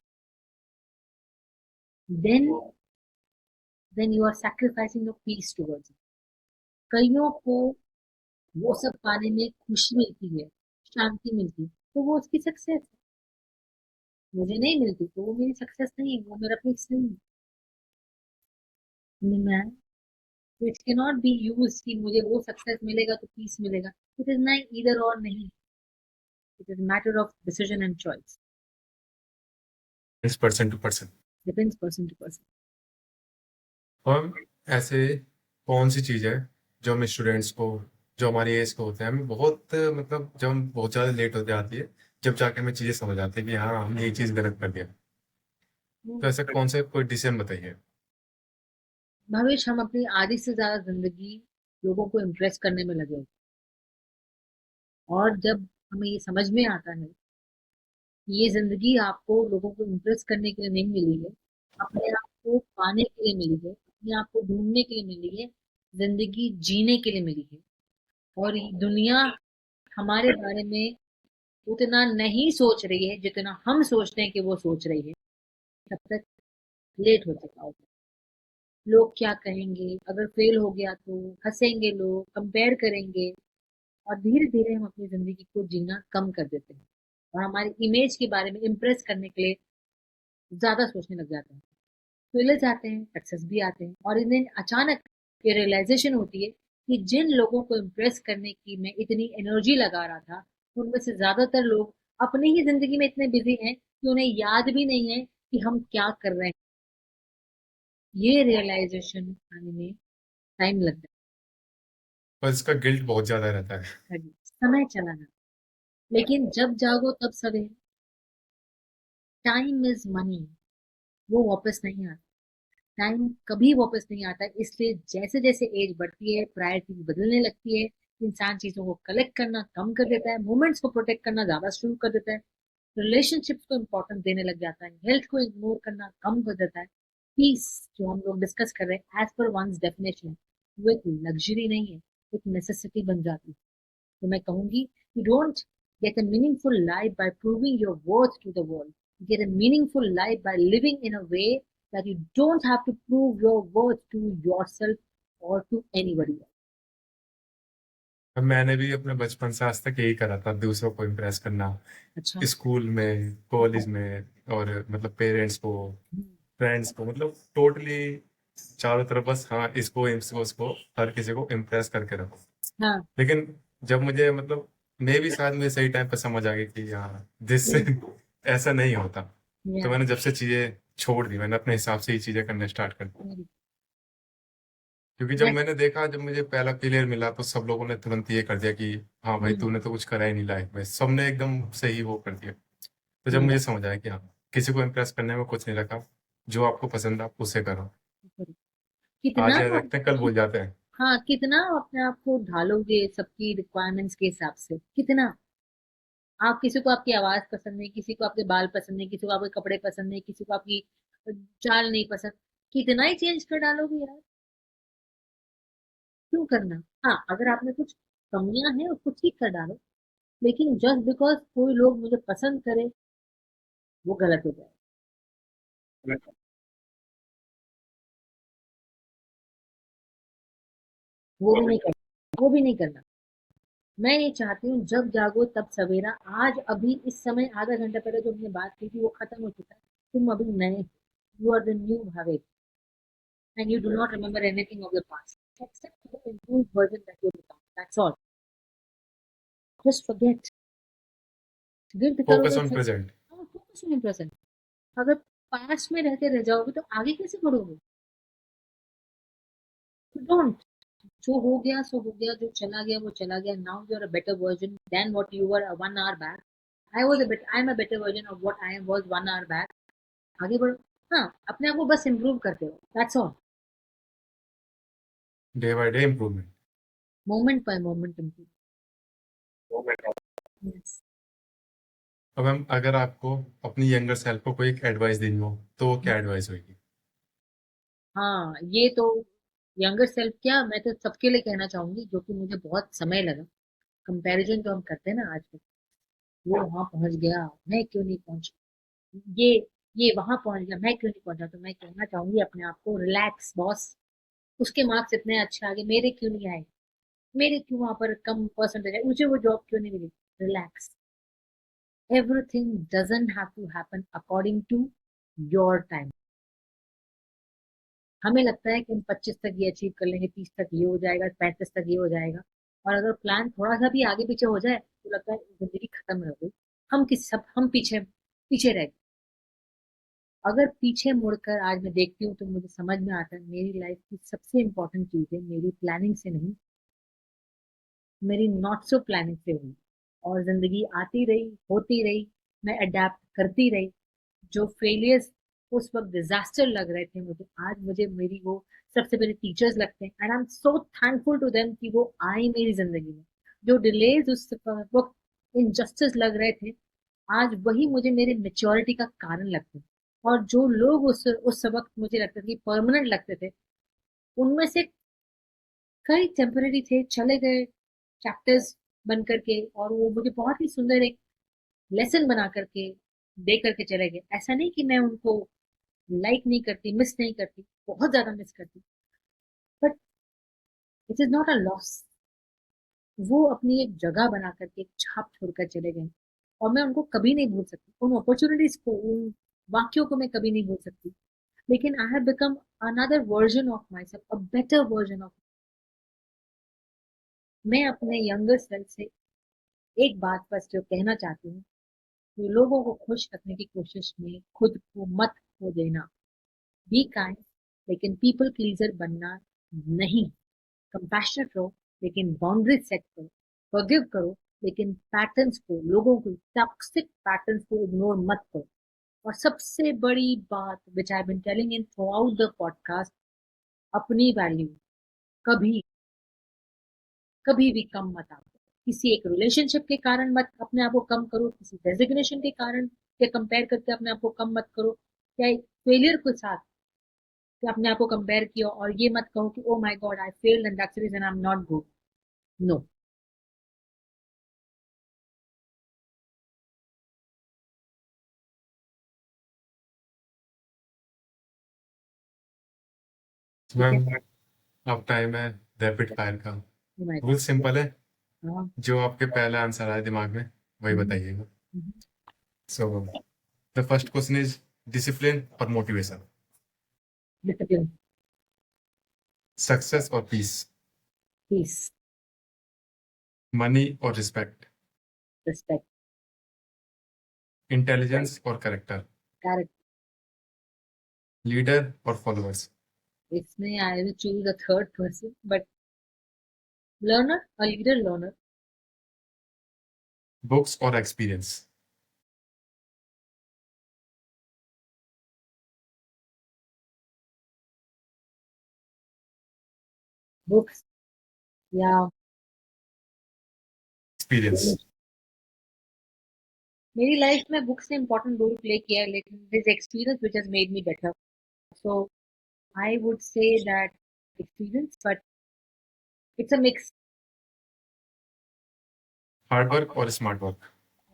Then then you are sacrificing your peace towards. कईयों को वो सब पाने में खुशी मिलती है, शांति मिलती है, तो वो उसकी सक्सेस है. मुझे नहीं मिलती तो वो मेरी सक्सेस नहीं है, वो मेरा पीस नहीं है. मैं it can not be use कि मुझे वो सक्सेस मिलेगा तो पीस मिलेगा. इट इज नहीं, इधर और नहीं. It is matter of decision and choice. It's person to person. Depends person to person. और ऐसे कौन सी चीज़ है जो हम स्टूडेंट्स को, जो हमारी एज को होते हैं, हमें बहुत मतलब जब हम बहुत ज़्यादा लेट होते आती है, जब जाके हमें चीज़ें समझ आती है कि हाँ हमने ये चीज़ गलत कर दिया। तो ऐसा कौन सा कोई डिसीजन बताइए। भविष्य हम अपनी आधी से ज्यादा जिंदगी लोगों को इम्प्रेस करने में लगे होते हैं. और जब हमें ये समझ में आता है कि ये जिंदगी आपको लोगों को इम्प्रेस करने के लिए नहीं मिली है, अपने आप को पाने के लिए मिली है, अपने आप को ढूंढने के लिए मिली है, जिंदगी जीने के लिए मिली है. और ये दुनिया हमारे बारे में उतना नहीं सोच रही है जितना हम सोचते हैं कि वो सोच रही है. तब तक लेट हो चुका होगा. लोग क्या कहेंगे, अगर फेल हो गया तो हंसेंगे, लोग कंपेयर करेंगे. और धीरे धीरे हम अपनी जिंदगी को जीना कम कर देते हैं और हमारी इमेज के बारे में इम्प्रेस करने के लिए ज्यादा सोचने लग जाते हैं. फेलियर जाते हैं, सक्सेस भी आते हैं, और इन्हें अचानक ये रियलाइजेशन होती है कि जिन लोगों को इम्प्रेस करने की मैं इतनी एनर्जी लगा रहा था उनमें से ज्यादातर लोग अपनी ही जिंदगी में इतने बिजी हैं कि उन्हें याद भी नहीं है कि हम क्या कर रहे हैं. ये रियलाइजेशन आने में टाइम लगता पर इसका गिल्ट बहुत ज़्यादा रहता है। है. समय चला ना. लेकिन जब जागो तब सवेरे. Time is money. वो वापस नहीं आता. टाइम कभी वापस नहीं आता. इसलिए जैसे जैसे एज बढ़ती है प्रायोरिटी बदलने लगती है. इंसान चीजों को कलेक्ट करना कम कर देता है, मोमेंट्स को प्रोटेक्ट करना ज्यादा शुरू कर देता है, रिलेशनशिप्स को इम्पोर्टेंस देने लग जाता है, हेल्थ को इग्नोर करना कम कर देता है. पीस जो हम लोग डिस्कस कर रहे हैं एज पर वंस डेफिनेशन वो एक लग्जरी नहीं है, एक नेसेसिटी बन जाती है. तो मैं कहूंगी, you don't get a meaningful life by proving your worth to the world. You get a meaningful life by living in a way that you don't have to prove your worth to yourself or to anybody else. अब मैंने भी अपने बचपन से आज तक यही करा था, दूसरों को इम्प्रेस करना, अच्छा. स्कूल में, कॉलेज में, और मतलब पेरेंट्स को, फ्रेंड्स को, मतलब टोटली चारों तरफ बस हाँ इसको इसको उसको हर किसी को इम्प्रेस करके रखो। हाँ. लेकिन जब मुझे मतलब मैं भी शायद मुझे सही टाइम पर समझ आ गई कि हाँ दिस ऐसा नहीं होता। तो Yeah. मैंने जब से चीजें छोड़ दी, मैंने अपने हिसाब से ही चीजें करने स्टार्ट कर दी। क्योंकि जब मैं मैंने देखा, जब मुझे पहला फेलियर मिला तो सब लोगों ने तुरंत ये कर दिया कि हाँ भाई तूने तो कुछ करा ही नहीं लाइफ में, सबने एकदम सही वो कर दिया। तो जब मुझे समझ आया कि हाँ किसी को इम्प्रेस करने में कुछ नहीं रखा, जो आपको पसंद है आप उसे करो। कितना आज याद रखते हैं, कल भूल जाते हैं। हाँ, कितना अपने आप को ढालोगे सबकी रिक्वायरमेंट्स के हिसाब से. कितना आप किसी को आपकी आवाज पसंद नहीं, किसी को आपके बाल पसंद नहीं, किसी को आपके कपड़े पसंद नहीं, किसी को आपकी चाल नहीं पसंद. कितना ही चेंज कर डालोगे यार. क्यों करना. हाँ, अगर आप में कुछ कमियां हैं उसको ठीक कर डालो. लेकिन जस्ट बिकॉज कोई लोग मुझे पसंद करे वो गलत हो जाए. वो भी नहीं करना. मैं ये चाहती हूँ जब जागो तब सवेरा. आज अभी इस समय आधा घंटा पहले जो हमने बात की थी वो खत्म हो चुका है. तुम अभी नए. You are the new Bhavesh and you do not remember anything of the past. improved version that you become. That's all. Just forget. Guilt focus करोगे ऑन फिर, प्रेजेंट। हाँ, फोकस ऑन प्रेजेंट। अगर पास्ट में रहते रह जाओगे तो आगे कैसे बढ़ोगे? डोंट। जो हो गया सो हो गया, जो चला गया वो चला गया। Now you are a better version than what you were 1 hour back. I am a better version of what I was 1 hour back. आगे बढ़ो। हाँ, अपने आप को बस इम्प्रूव करते हो, that's all. Day by day improvement. Moment bye moment improve. Yes. अब हम अगर आपको अपनी यंगर सेल्फ को कोई एक एडवाइस देनी हो तो वो क्या एडवाइस होगी? हाँ, ये तो यंगर सेल्फ क्या, मैं तो सबके लिए कहना चाहूंगी जो कि मुझे बहुत समय लगा। कंपैरिजन जो हम करते हैं ना आजकल, वो वहां पहुंच गया, मैं क्यों नहीं पहुंचा। ये ये वहां पहुंच गया, मैं क्यों नहीं पहुंचा। तो मैं कहना चाहूंगी अपने आप को, रिलैक्स बॉस। उसके मार्क्स इतने अच्छे आ गए, मेरे क्यों नहीं आए। मेरे क्यों वहां पर कम परसेंटेज है, मुझे वो जॉब क्यों नहीं मिली। Relax. Everything doesn't have to happen according to your time. हमें लगता है कि हम 25 तक ये अचीव कर लेंगे, 30 तक ये हो जाएगा, 35 तक ये हो जाएगा। और अगर प्लान थोड़ा सा भी आगे पीछे हो जाए तो लगता है जिंदगी खत्म हो गई। हम पीछे पीछे रह गए। अगर पीछे मुड़कर आज मैं देखती हूँ तो मुझे समझ में आता है मेरी लाइफ की सबसे इम्पोर्टेंट चीज है मेरी प्लानिंग से नहीं, मेरी नॉट सो प्लानिंग से हुई। और जिंदगी आती रही, होती रही, मैं अडेप्ट करती रही। जो फेलियर्स उस वक्त डिजास्टर लग रहे थे मुझे, आज मुझे मेरी वो सबसे बड़े टीचर्स लगते हैं। And I am so thankful to them कि वो आई मेरी जिंदगी में। जो डिलेज उस वक्त इनजस्टिस लग रहे थे, आज वही मुझे मेरे मेच्योरिटी का कारण लगते हैं। और जो लोग उस वक्त मुझे लगते थे कि परमानेंट लगते थे, उनमें से कई टेम्पररी थे, चले गए चैप्टर्स बन करके, और वो मुझे बहुत ही सुंदर एक लेसन बना करके दे करके चले गए। ऐसा नहीं कि मैं उनको लाइक नहीं करती, मिस नहीं करती, बहुत ज्यादा मिस करती, but it is not a loss. वो अपनी एक जगह बना करके एक छाप छोड़कर चले गए, और मैं उनको कभी नहीं भूल सकती। उन अपॉर्चुनिटीज को, उन वाक्यों को मैं कभी नहीं भूल सकती। लेकिन I have become another version of my self, a better version of. मैं अपने यंगर सेल्फ से एक बात बस जो कहना चाहती हूँ कि लोगों को खुश रखने की कोशिश में खुद को मत खो देना। बी काइंड, लेकिन पीपल प्लीजर बनना नहीं। कंपैशनेट रहो, लेकिन बाउंड्रीज सेट करो। फॉरगिव करो, लेकिन पैटर्न्स को, लोगों को, टॉक्सिक पैटर्न्स को इग्नोर मत करो। और सबसे बड़ी बात which I been telling in throughout the podcast, अपनी वैल्यू कभी कभी भी कम मत आओ। किसी एक रिलेशनशिप के कारण मत अपने आप को कम करो, किसी डेजिग्नेशन के कारण या कंपेयर करके अपने आप को कम मत करो, या एक फेलियर के साथ कि अपने आप को कंपेयर किया और ये मत कहो कि oh my god I failed and that's the reason I am not good. No. ठीक है। मैम, अब टाइम है रैपिड फायर का। ओ माय रूल सिंपल है, गॉड। जो आपके पहला आंसर आए दिमाग में वही बताइएगा। So the first question is discipline और मोटिवेशन, डिसिप्लिन। सक्सेस और पीस, पीस। मनी और रिस्पेक्ट, रिस्पेक्ट। इंटेलिजेंस और करेक्टर, कैरेक्टर। लीडर और फॉलोअर्स, इसमें I will choose the third person, but learner, a leader learner. Books और experience, books या experience. मेरी life में बुक्स ने इंपॉर्टेंट रोल प्ले किया है, लेकिन this experience which has made me better. So I would say that experience, but it's a mix. Hard work और smart work.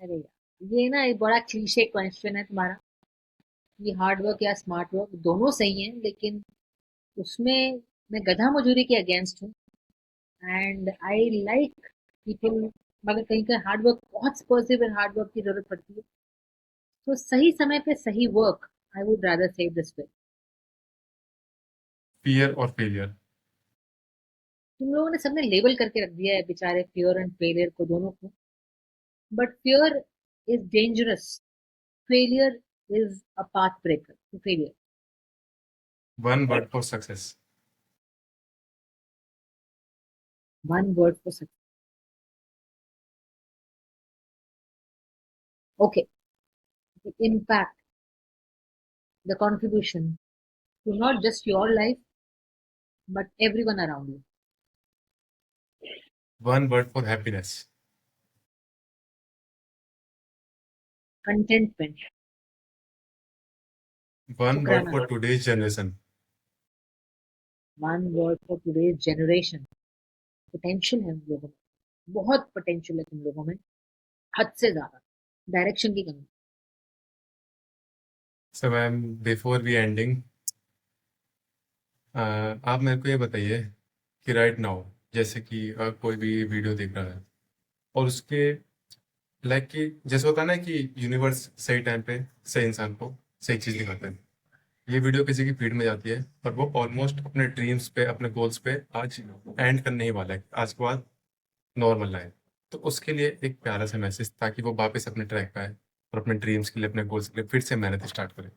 अरे यार, ये ना एक बड़ा क्लीशे क्वेश्चन है तुम्हारा कि हार्ड वर्क या स्मार्ट वर्क दोनों सही हैं, लेकिन उसमें मैं गधा मजूरी के अगेंस्ट हूँ। एंड आई लाइक पीपल, मगर कहीं कहीं हार्ड वर्क, बहुत पर्सिवर हार्ड वर्क की जरूरत पड़ती है। तो सही समय पे सही वर्क, आई वुड रादर से दिस वे। फियर और फेलियर। तुम लोगों ने सबने लेबल करके रख दिया है बेचारे फियर एंड फेलियर को, दोनों को। But fear is dangerous, failure is a path breaker to failure. One word for success. One word for success. Okay, the impact, the contribution to not just your life but everyone around you. One word for happiness. Contentment, one word शुक्राना। For today's generation. One word for today's generation. Potential है उन लोगों में, बहुत potential है तुम लोगों में, हद से ज्यादा। डायरेक्शन की कमी। So ma'am, before we ending, आप मेरे को ये बताइए कि राइट नाउ, जैसे कि कोई भी वीडियो देख रहा है और उसके लाइक कि जैसे होता है ना कि यूनिवर्स सही टाइम पे सही इंसान को सही चीज़ दिखाता है। ये वीडियो किसी की फीड में जाती है और वो ऑलमोस्ट अपने ड्रीम्स पे, अपने गोल्स पे आज एंड करने ही वाला है, आज के बाद नॉर्मल लाइफ। तो उसके लिए एक प्यारा सा मैसेज, ताकि वो वापस अपने ट्रैक पे आए और अपने ड्रीम्स के लिए, अपने गोल्स के लिए फिर से मेहनत स्टार्ट करे।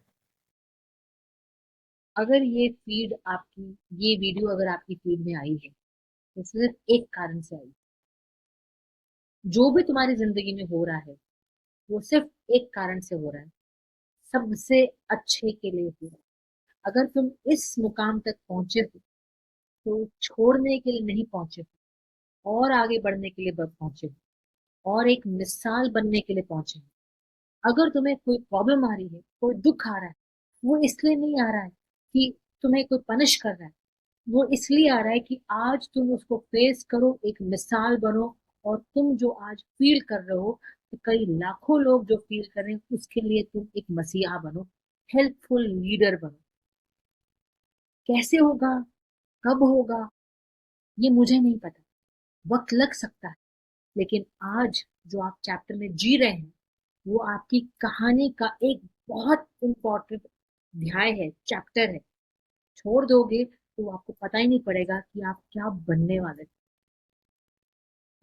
अगर ये फीड आपकी, ये वीडियो अगर आपकी फीड में आई है तो सिर्फ एक कारण से आई। जो भी तुम्हारी जिंदगी में हो रहा है वो सिर्फ एक कारण से हो रहा है, सबसे अच्छे के लिए हो रहा है। अगर तुम इस मुकाम तक पहुंचे हो तो छोड़ने के लिए नहीं पहुंचे हो, और आगे बढ़ने के लिए पहुंचे हो, और एक मिसाल बनने के लिए पहुंचे हो। अगर तुम्हें कोई प्रॉब्लम आ रही है, कोई दुख आ रहा है, वो इसलिए नहीं आ रहा है कि तुम्हें कोई पनिश कर रहा है, वो इसलिए आ रहा है कि आज तुम उसको फेस करो, एक मिसाल बनो। और तुम जो आज फील कर रहे हो, तो कई लाखों लोग जो फील कर रहे हैं उसके लिए तुम एक मसीहा बनो, हेल्पफुल लीडर बनो। कैसे होगा, कब होगा, ये मुझे नहीं पता, वक्त लग सकता है। लेकिन आज जो आप चैप्टर में जी रहे हैं वो आपकी कहानी का एक बहुत इंपॉर्टेंट अध्याय है, चैप्टर है। छोड़ दोगे तो आपको पता ही नहीं पड़ेगा कि आप क्या बनने वाले।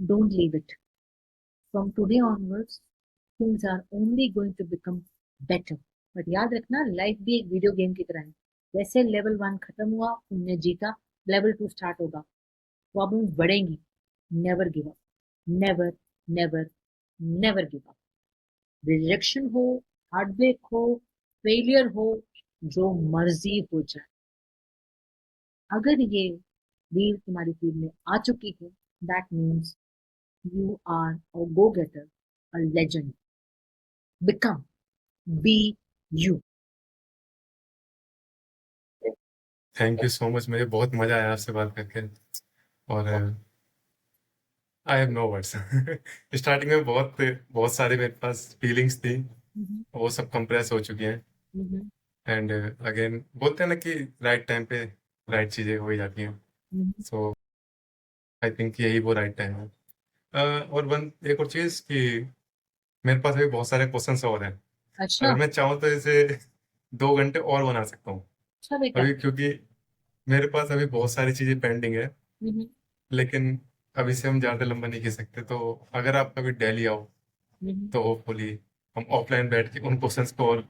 Don't leave it. From today onwards things are only going to become better. But याद रखना, लाइफ भी एक वीडियो गेम की तरह है। जैसे लेवल 1 खत्म हुआ, तुमने जीता, लेवल 2 स्टार्ट होगा, प्रॉब्लम्स बढ़ेंगी। Never give up, never, never, never give up. Rejection हो, हार्टब्रेक हो, फेलियर हो, जो मर्जी हो जाए, अगर ये रील तुम्हारी फीड में आ चुकी है, that means you are a go getter, a legend. Become, be you. Thank you so much, मुझे बहुत मजा आया आपसे बात करके। और I have no words. Starting में बहुत बहुत सारी मेरे पास फीलिंग्स थी, वो सब कंप्रेस हो चुकी हैं। एंड अगेन बोलते हैं ना कि राइट टाइम पे राइट चीजें हो ही जाती हैं। सो आई थिंक यही वो राइट टाइम है। और वन एक और चीज कि मेरे पास अभी बहुत सारे क्वेश्चंस और हैं। अच्छा। अगर मैं चाहूँ तो इसे 2 घंटे और बना सकता हूँ अच्छा बेटा। अभी, क्योंकि मेरे पास अभी बहुत सारी चीजें पेंडिंग है। हम्म, लेकिन अभी से हम ज्यादा लंबा नहीं खींच सकते, तो अगर आप कभी दिल्ली आओ हम्म। तो होपफुली हम ऑफलाइन बैठ के उन क्वेश्चंस को और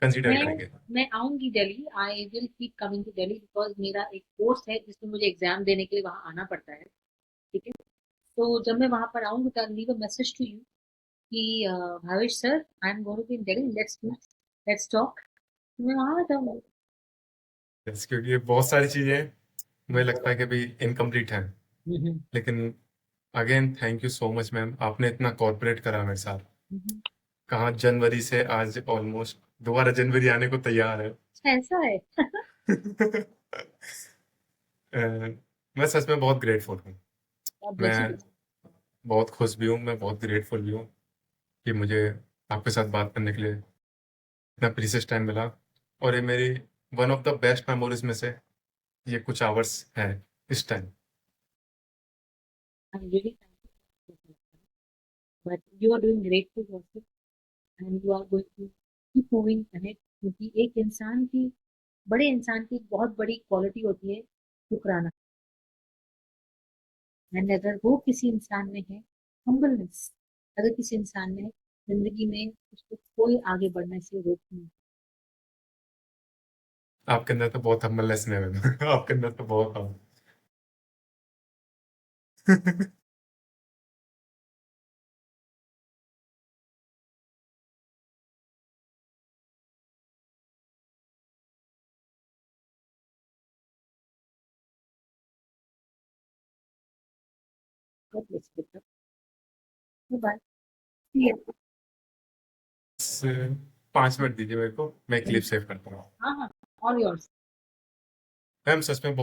कंसीडर मैं करेंगे। मैं आऊंगी Delhi, I will keep coming to Delhi, because मेरा एक कोर्स है जिसमें मुझे एग्जाम देने के लिए वहां आना पड़ता है। ठीक है, तो जब मैं वहां पर आऊंगी तो I leave a message to you कि Bhavesh sir, I am going to be in Delhi, let's talk. मैं वहां आ जाऊंगी। Yes, क्योंकि ये बहुत सारी चीजें मुझे लगता है कि अभी इनकम्प्लीट हैं। हम्म, लेकिन again thank you so much ma'am, आपने इतना कॉर्पोरेट करा मेरे साथ। हम्म। कहाँ जनवरी से आज ऑलमोस्ट दोबारा जनवरी आने को तैयार है। अच्छा, ऐसा है। अ, मैं सच में बहुत ग्रेटफुल हूँ। आप मैं बेसिक। बहुत खुश भी हूँ, मैं बहुत ग्रेटफुल भी हूँ कि मुझे आपके साथ बात करने के लिए इतना प्रीशियस टाइम मिला। और ये मेरी one of the best memories में से ये कुछ आवर्स हैं इस time. I am really thankful, but you are doing great for yourself and you are going to keep moving ahead. क्योंकि एक इंसान की, बड़े इंसान की बहुत बड़ी क्वालिटी होती है शुक्राना। एंड अगर वो किसी इंसान में है हम्बलनेस, अगर किसी इंसान में जिंदगी में उसको कोई आगे बढ़ने से रोक नहीं। आपके अंदर तो बहुत हम्बलनेस है मैम। आपके अंदर तो बहुत हम। God bless you, बेटा। बाय। 5 मिनट दीजिए मेरे को, मैं क्लिप सेव करता हूँ। हाँ हाँ, ऑल योर्स। मैम सच में